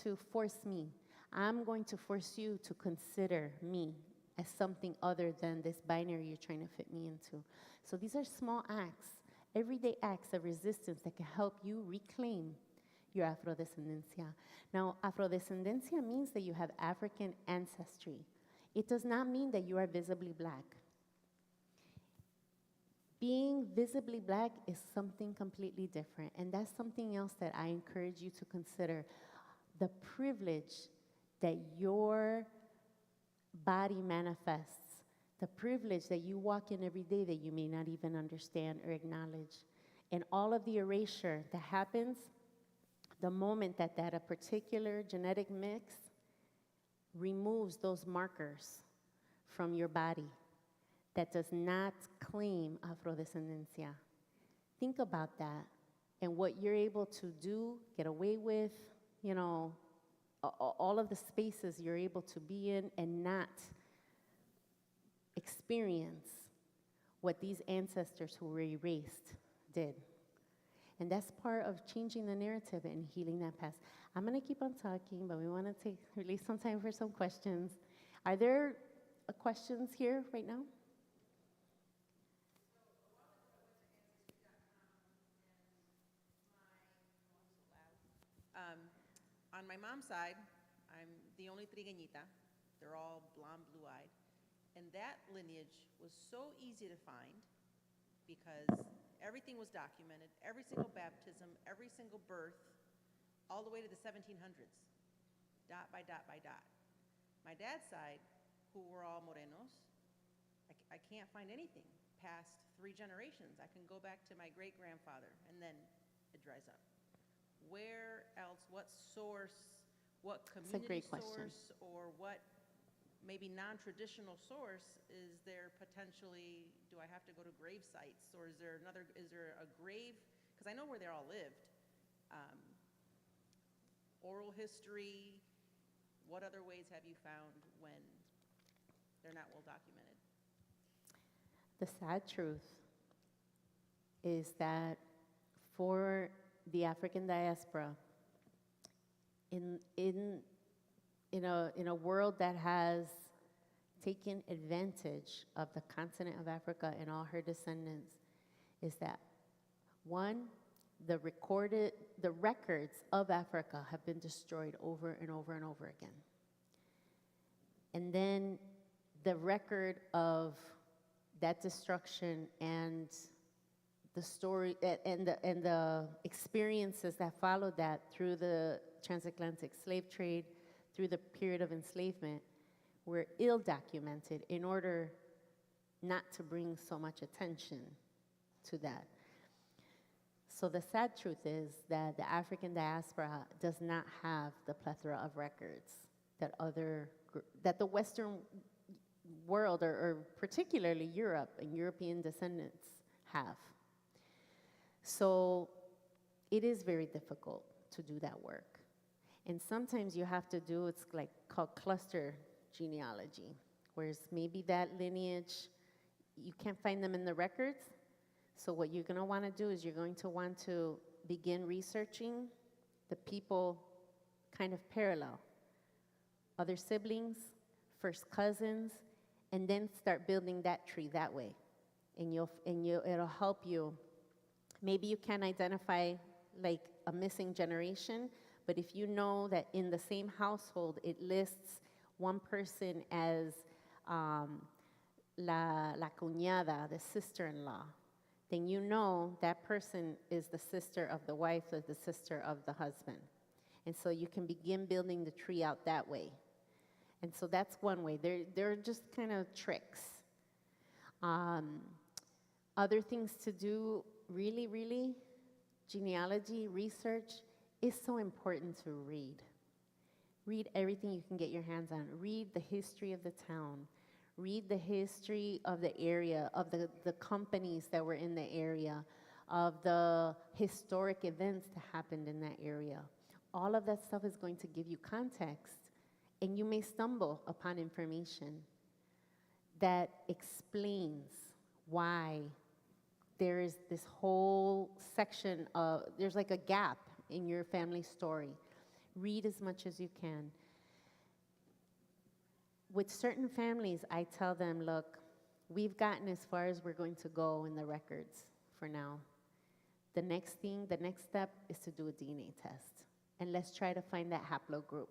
to force me. I'm going to force you to consider me as something other than this binary you're trying to fit me into. So these are small acts, everyday acts of resistance that can help you reclaim your afrodescendencia. Now, afrodescendencia means that you have African ancestry. It does not mean that you are visibly black. Being visibly black is something completely different, and that's something else that I encourage you to consider. The privilege that your body manifests, the privilege that you walk in every day that you may not even understand or acknowledge, and all of the erasure that happens the moment that a particular genetic mix removes those markers from your body that does not claim afrodescendencia. Think about that and what you're able to do, get away with, all of the spaces you're able to be in and not experience what these ancestors who were erased did. And that's part of changing the narrative and healing that past. I'm going to keep on talking, but we want to release some time for some questions. Are there questions here right now? On my mom's side, I'm the only trigueñita. They're all blonde, blue-eyed. And that lineage was so easy to find because everything was documented, every single baptism, every single birth, all the way to the 1700s, dot by dot by dot. My dad's side, who were all morenos, I can't find anything past 3 generations. I can go back to my great-grandfather, and then it dries up. Where else, what source, what community source, or what maybe non-traditional source is there potentially? Do I have to go to grave sites, or is there a grave? Because I know where they all lived. Oral history, what other ways have you found when they're not well documented? The sad truth is that for the African diaspora, in a world that has taken advantage of the continent of Africa and all her descendants, is that one, the records of Africa have been destroyed over and over and over again. And then the record of that destruction and the story and the experiences that followed that through the transatlantic slave trade, through the period of enslavement, were ill-documented in order not to bring so much attention to that. So the sad truth is that the African diaspora does not have the plethora of records that the Western world, or particularly Europe and European descendants, have. So it is very difficult to do that work. And sometimes you have to do, it's like called cluster genealogy, whereas maybe that lineage, you can't find them in the records. So what you're going to want to do is you're going to want to begin researching the people kind of parallel. Other siblings, first cousins, and then start building that tree that way. And it'll help you. Maybe you can't identify like a missing generation, but if you know that in the same household it lists one person as la cuñada, the sister-in-law, then you know that person is the sister of the wife or the sister of the husband. And so you can begin building the tree out that way. And so that's one way. They're just kind of tricks. Other things to do, really, genealogy, research is so important to read. Read everything you can get your hands on. Read the history of the town. Read the history of the area, of the companies that were in the area, of the historic events that happened in that area. All of that stuff is going to give you context, and you may stumble upon information that explains why there is this whole section of, there's like a gap in your family story. Read as much as you can. With certain families, I tell them, look, we've gotten as far as we're going to go in the records for now. The next step is to do a DNA test. And let's try to find that haplogroup.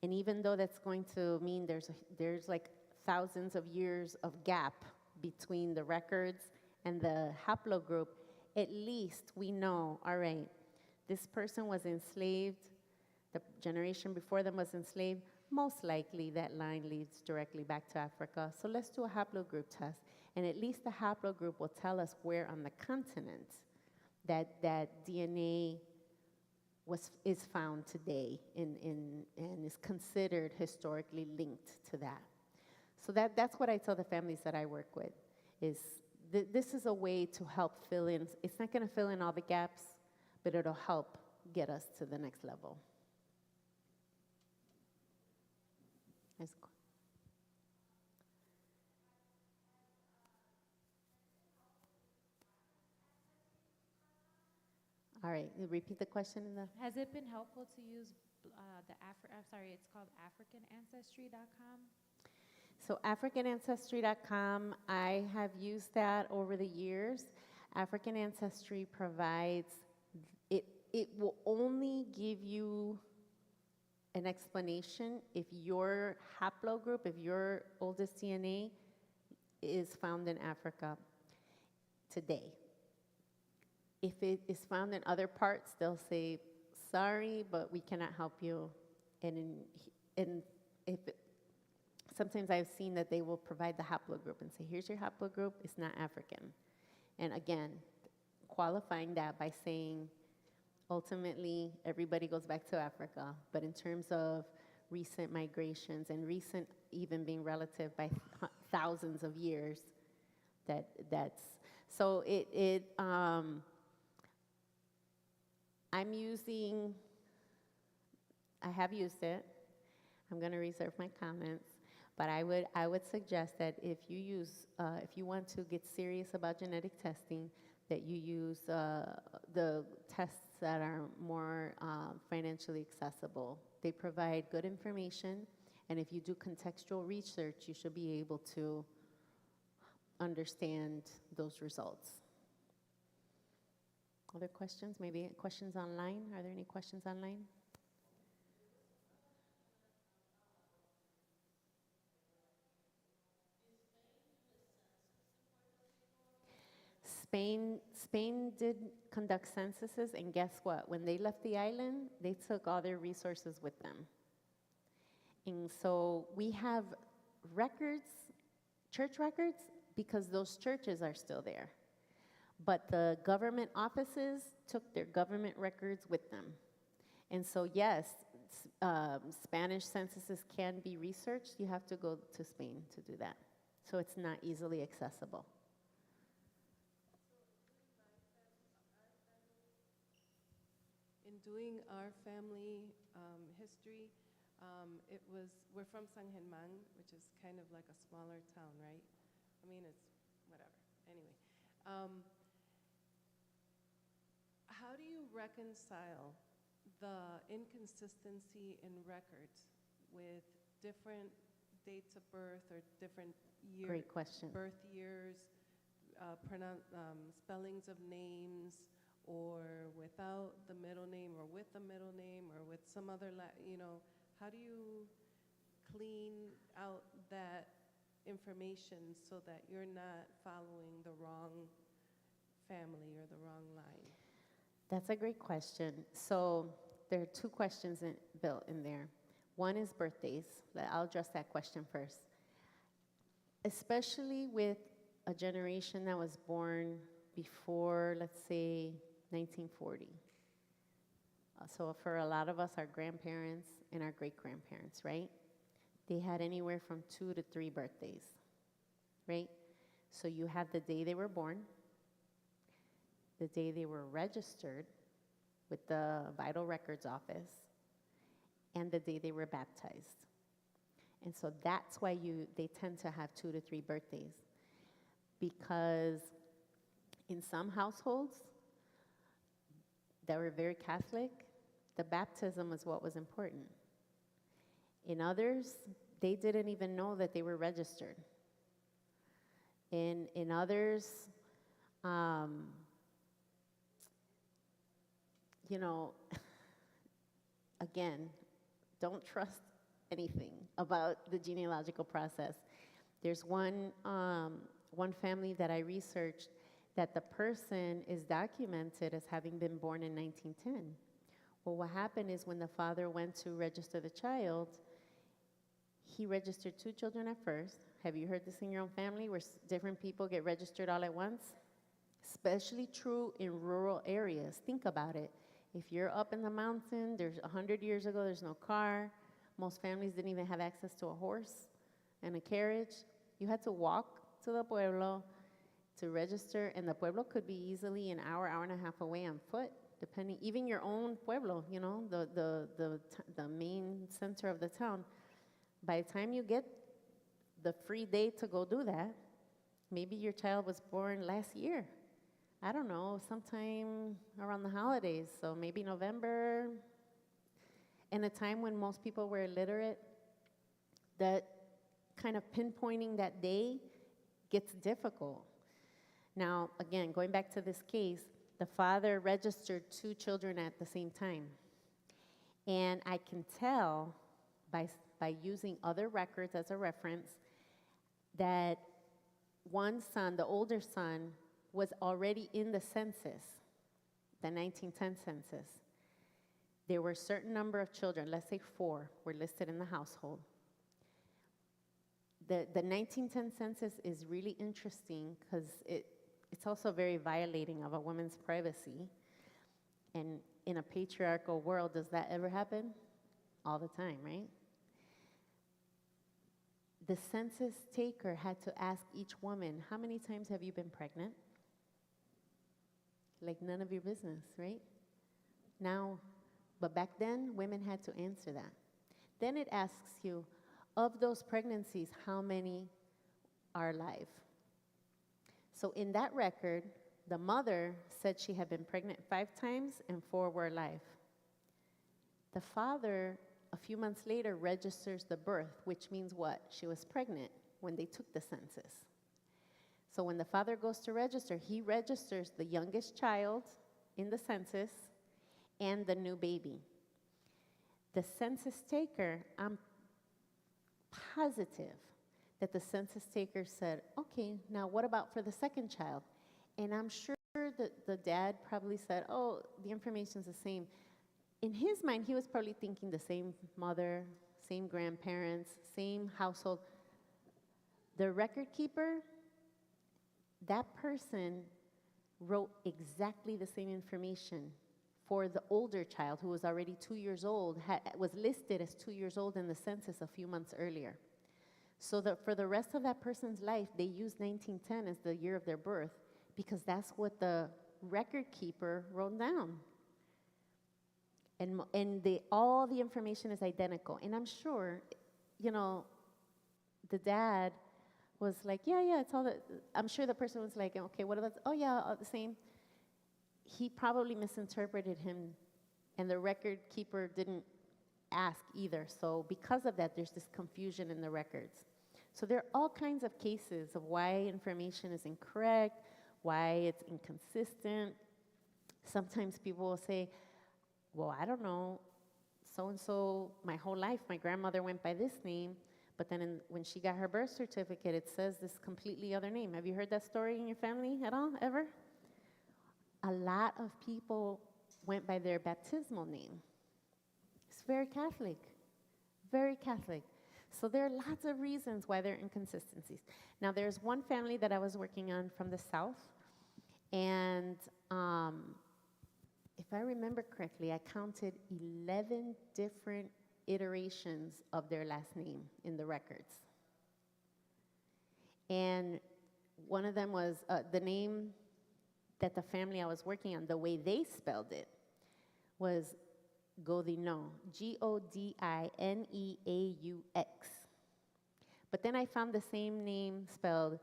And even though that's going to mean there's like thousands of years of gap between the records and the haplogroup, at least we know, all right, this person was enslaved, the generation before them was enslaved, most likely that line leads directly back to Africa. So let's do a haplogroup test. And at least the haplogroup will tell us where on the continent that DNA is found today and is considered historically linked to that. So that's what I tell the families that I work with, is this is a way to help fill in. It's not going to fill in all the gaps, but it'll help get us to the next level. All right, repeat the question. Has it been helpful to use it's called AfricanAncestry.com? So AfricanAncestry.com, I have used that over the years. African Ancestry provides, it will only give you an explanation if your haplogroup, if your oldest DNA is found in Africa today. If it is found in other parts, they'll say, sorry, but we cannot help you. And sometimes I've seen that they will provide the haplogroup and say, here's your haplogroup, it's not African. And again, qualifying that by saying, ultimately, everybody goes back to Africa. But in terms of recent migrations and recent even being relative by thousands of years, that's, so I have used it. I'm going to reserve my comments, but I would suggest that if you want to get serious about genetic testing, that you use the tests that are more financially accessible. They provide good information, and if you do contextual research, you should be able to understand those results. Other questions? Maybe questions online? Are there any questions online? Spain did conduct censuses, and guess what? When they left the island, they took all their resources with them. And so we have records, church records, because those churches are still there. But the government offices took their government records with them. And so yes, Spanish censuses can be researched. You have to go to Spain to do that. So it's not easily accessible. In doing our family history. We're from Sanghenman, which is kind of like a smaller town, right? I mean, it's whatever. Anyway, how do you reconcile the inconsistency in records with different dates of birth or different Great question. birth years, spellings of names, or without the middle name, or with the middle name, or with some other, how do you clean out that information so that you're not following the wrong family or the wrong line? That's a great question. So there are two questions built in there. One is birthdays. I'll address that question first. Especially with a generation that was born before, let's say, 1940. So for a lot of us, our grandparents and our great-grandparents, right? They had anywhere from 2 to 3 birthdays, right? So you have the day they were born, the day they were registered with the Vital Records Office, and the day they were baptized. And so that's why they tend to have 2 to 3 birthdays. Because in some households that were very Catholic, the baptism was what was important. In others, they didn't even know that they were registered. In others, again, don't trust anything about the genealogical process. There's one family that I researched that the person is documented as having been born in 1910. Well, what happened is when the father went to register the child, he registered 2 children at first. Have you heard this in your own family where different people get registered all at once? Especially true in rural areas. Think about it. If you're up in the mountain, 100 years ago, there's no car. Most families didn't even have access to a horse and a carriage. You had to walk to the pueblo to register, and the pueblo could be easily an hour, hour and a half away on foot, depending, even your own pueblo, the main center of the town. By the time you get the free day to go do that, maybe your child was born last year. I don't know, sometime around the holidays, so maybe November. In a time when most people were illiterate, that kind of pinpointing that day gets difficult. Now, again, going back to this case, the father registered 2 children at the same time. And I can tell by using other records as a reference that one son, the older son, was already in the census, the 1910 census. There were a certain number of children, let's say 4, were listed in the household. The 1910 census is really interesting because it's also very violating of a woman's privacy. And in a patriarchal world, does that ever happen? All the time, right? The census taker had to ask each woman, how many times have you been pregnant? Like none of your business, right? Now, but back then, women had to answer that. Then it asks you, of those pregnancies, how many are alive? So in that record, the mother said she had been pregnant 5 times and 4 were alive. The father, a few months later, registers the birth, which means what? She was pregnant when they took the census. So when the father goes to register, he registers the youngest child in the census and the new baby. The census taker, I'm positive that the census taker said, okay, now what about for the second child? And I'm sure that the dad probably said, oh, the information's the same. In his mind, he was probably thinking the same mother, same grandparents, same household. The record keeper, that person wrote exactly the same information for the older child who was already 2 years old, was listed as 2 years old in the census a few months earlier. So that for the rest of that person's life, they used 1910 as the year of their birth because that's what the record keeper wrote down. And all the information is identical. And I'm sure, the dad was like, yeah, it's all I'm sure the person was like, okay, what about, oh yeah, all the same. He probably misinterpreted him, and the record keeper didn't ask either. So because of that, there's this confusion in the records. So there are all kinds of cases of why information is incorrect, why it's inconsistent. Sometimes people will say, well, I don't know, so-and-so, my whole life, my grandmother went by this name, but then when she got her birth certificate, it says this completely other name. Have you heard that story in your family at all, ever? A lot of people went by their baptismal name. It's very Catholic, very Catholic. So there are lots of reasons why there are inconsistencies. Now, there's one family that I was working on from the south, and if I remember correctly, I counted 11 different iterations of their last name in the records. And one of them was the name that the family I was working on, the way they spelled it, was Godinaux, Godineaux. But then I found the same name spelled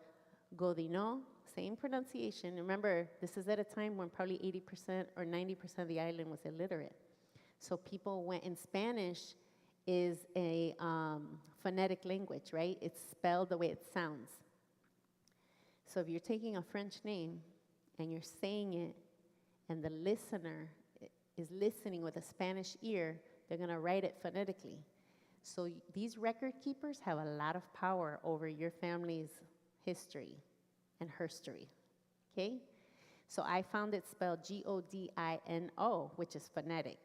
Godinaux, same pronunciation. Remember, this is at a time when probably 80% or 90% of the island was illiterate. So people went, in Spanish is a phonetic language, right? It's spelled the way it sounds. So if you're taking a French name and you're saying it, and the listener is listening with a Spanish ear, they're going to write it phonetically. So these record keepers have a lot of power over your family's history and herstory, okay? So I found it spelled Godino, which is phonetic.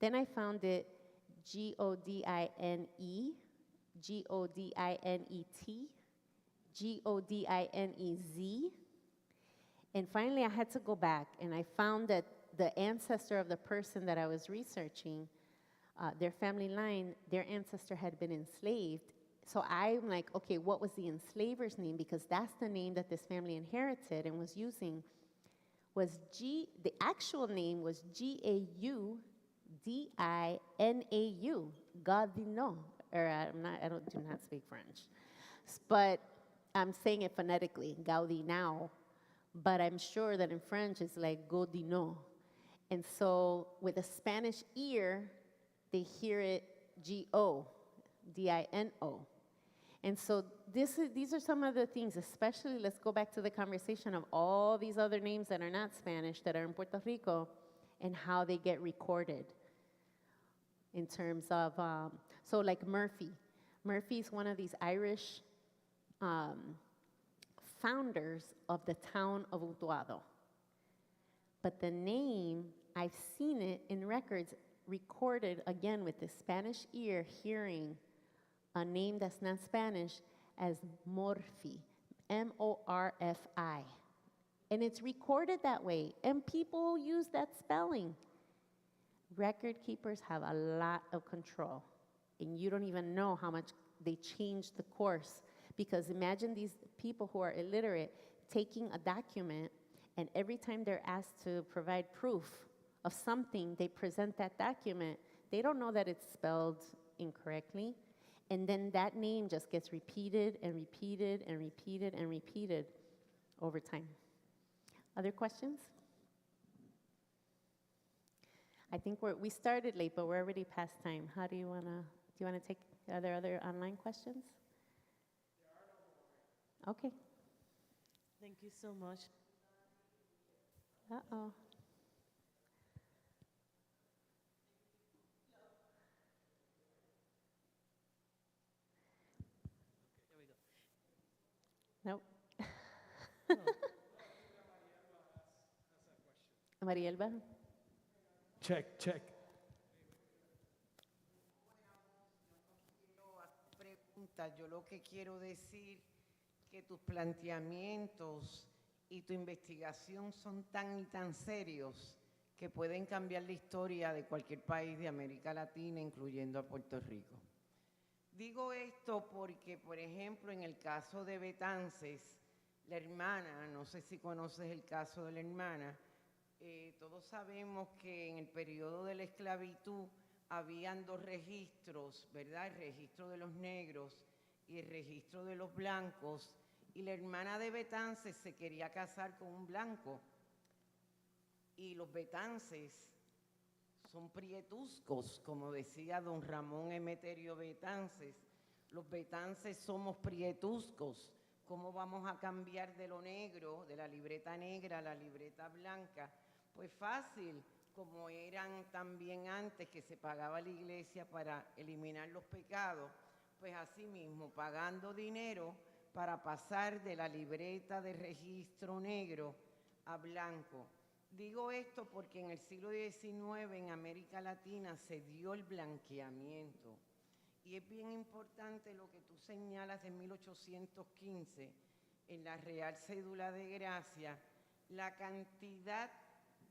Then I found it Godine, Godinet, Godinez. And finally, I had to go back, and I found that the ancestor of the person that I was researching, their family line, their ancestor had been enslaved. So I'm like, okay, what was the enslaver's name? Because that's the name that this family inherited and was using. The actual name was Gaudinau, Godinaux. Or I do not speak French, but I'm saying it phonetically, Gaudinau. But I'm sure that in French it's like Godinaux. And so with a Spanish ear, they hear it Godino. And so these are some of the things, especially, let's go back to the conversation of all these other names that are not Spanish, that are in Puerto Rico, and how they get recorded in terms of, so like Murphy. Murphy's one of these Irish founders of the town of Utuado. But the name, I've seen it in records recorded, again, with the Spanish ear hearing a name that's not Spanish as Morfi, Morfi. And it's recorded that way, and people use that spelling. Record keepers have a lot of control, and you don't even know how much they changed the course. Because imagine these people who are illiterate taking a document, and every time they're asked to provide proof of something, they present that document. They don't know that it's spelled incorrectly. And then that name just gets repeated and repeated and repeated and repeated over time. Other questions? I think we started late, but we're already past time. How do you want to take, are there other online questions? Okay. Thank you so much. Uh-oh. There we go. Nope. Oh. Marielba? Check. Pregunta, yo lo que quiero decir que tus planteamientos y tu investigación son tan y tan serios que pueden cambiar la historia de cualquier país de América Latina, incluyendo a Puerto Rico. Digo esto porque, por ejemplo, en el caso de Betances, la hermana, no sé si conoces el caso de la hermana, Todos sabemos que en el periodo de la esclavitud habían dos registros, ¿verdad? El registro de los negros y el registro de los blancos. Y la hermana de Betances se quería casar con un blanco. Y los Betances son prietuscos, como decía don Ramón Emeterio Betances. Los Betances somos prietuscos. ¿Cómo vamos a cambiar de lo negro, de la libreta negra a la libreta blanca? Pues fácil, como eran también antes que se pagaba la iglesia para eliminar los pecados, pues así mismo, pagando dinero para pasar de la libreta de registro negro a blanco. Digo esto porque en el siglo XIX en América Latina se dio el blanqueamiento. Y es bien importante lo que tú señalas de 1815, en la Real Cédula de Gracia, la cantidad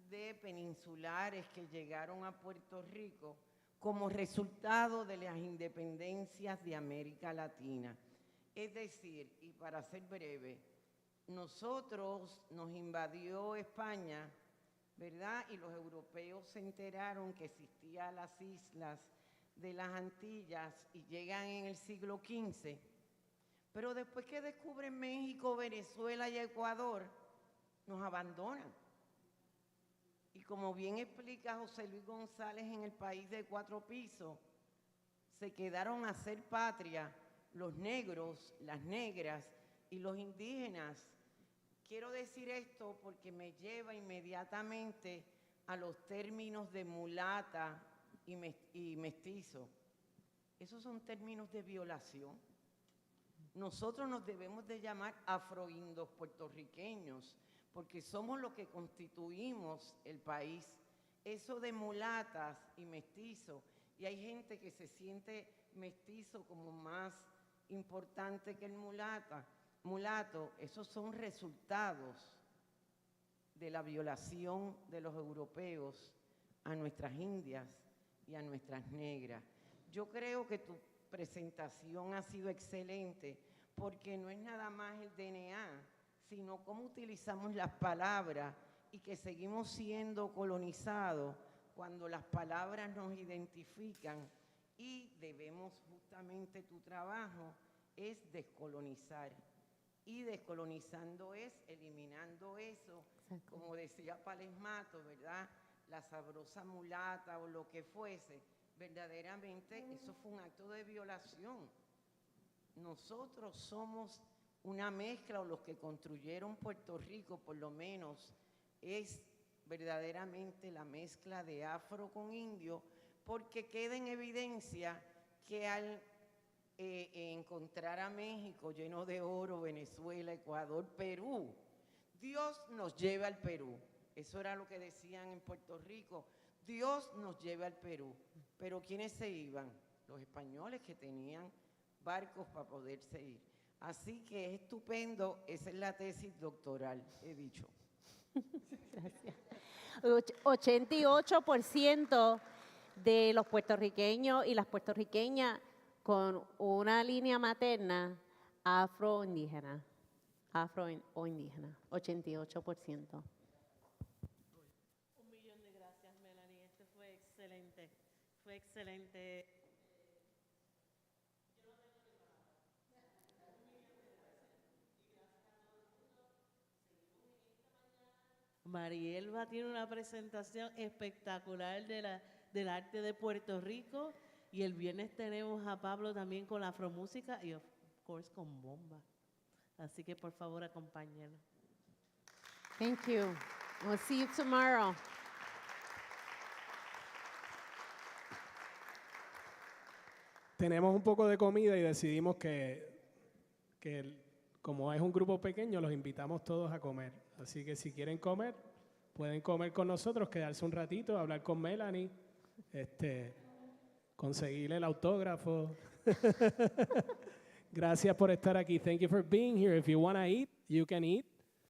de peninsulares que llegaron a Puerto Rico como resultado de las independencias de América Latina. Es decir, y para ser breve, nosotros nos invadió España, ¿verdad? Y los europeos se enteraron que existían las islas de las Antillas y llegan en el siglo XV. Pero después que descubren México, Venezuela y Ecuador, nos abandonan. Y como bien explica José Luis González en El País de Cuatro Pisos, se quedaron a ser patria los negros, las negras y los indígenas. Quiero decir esto porque me lleva inmediatamente a los términos de mulata y mestizo. Esos son términos de violación. Nosotros nos debemos de llamar afroindos puertorriqueños, porque somos los que constituimos el país. Eso de mulatas y mestizo, y hay gente que se siente mestizo como más importante que el mulato, esos son resultados de la violación de los europeos a nuestras indias y a nuestras negras. Yo creo que tu presentación ha sido excelente porque no es nada más el DNA, sino cómo utilizamos las palabras y que seguimos siendo colonizados cuando las palabras nos identifican y debemos justamente tu trabajo es descolonizar. Y descolonizando es eliminando eso, como decía Palesmato, ¿verdad? La sabrosa mulata o lo que fuese, verdaderamente eso fue un acto de violación. Nosotros somos una mezcla, o los que construyeron Puerto Rico, por lo menos, es verdaderamente la mezcla de afro con indio, porque queda en evidencia que al encontrar a México lleno de oro, Venezuela, Ecuador, Perú, Dios nos lleva al Perú. Eso era lo que decían en Puerto Rico. Dios nos lleva al Perú. Pero ¿quiénes se iban? Los españoles, que tenían barcos para poderse ir. Así que es estupendo, esa es la tesis doctoral, he dicho. Gracias. 88% de los puertorriqueños y las puertorriqueñas con una línea materna afro-indígena, o indígena, 88%. 1.000.000 de gracias, Melanie. Este fue excelente. Fue excelente. Marielba tiene una presentación espectacular del arte de Puerto Rico y el viernes tenemos a Pablo también con la afromúsica y of course con bomba. Así que por favor acompáñenos. Thank you. We'll see you tomorrow. Tenemos un poco de comida y decidimos como es un grupo pequeño, los invitamos todos a comer. Así que si quieren comer, pueden comer con nosotros, quedarse un ratito, hablar con Melanie, conseguirle el autógrafo. Gracias por estar aquí. Thank you for being here. If you want to eat, you can eat.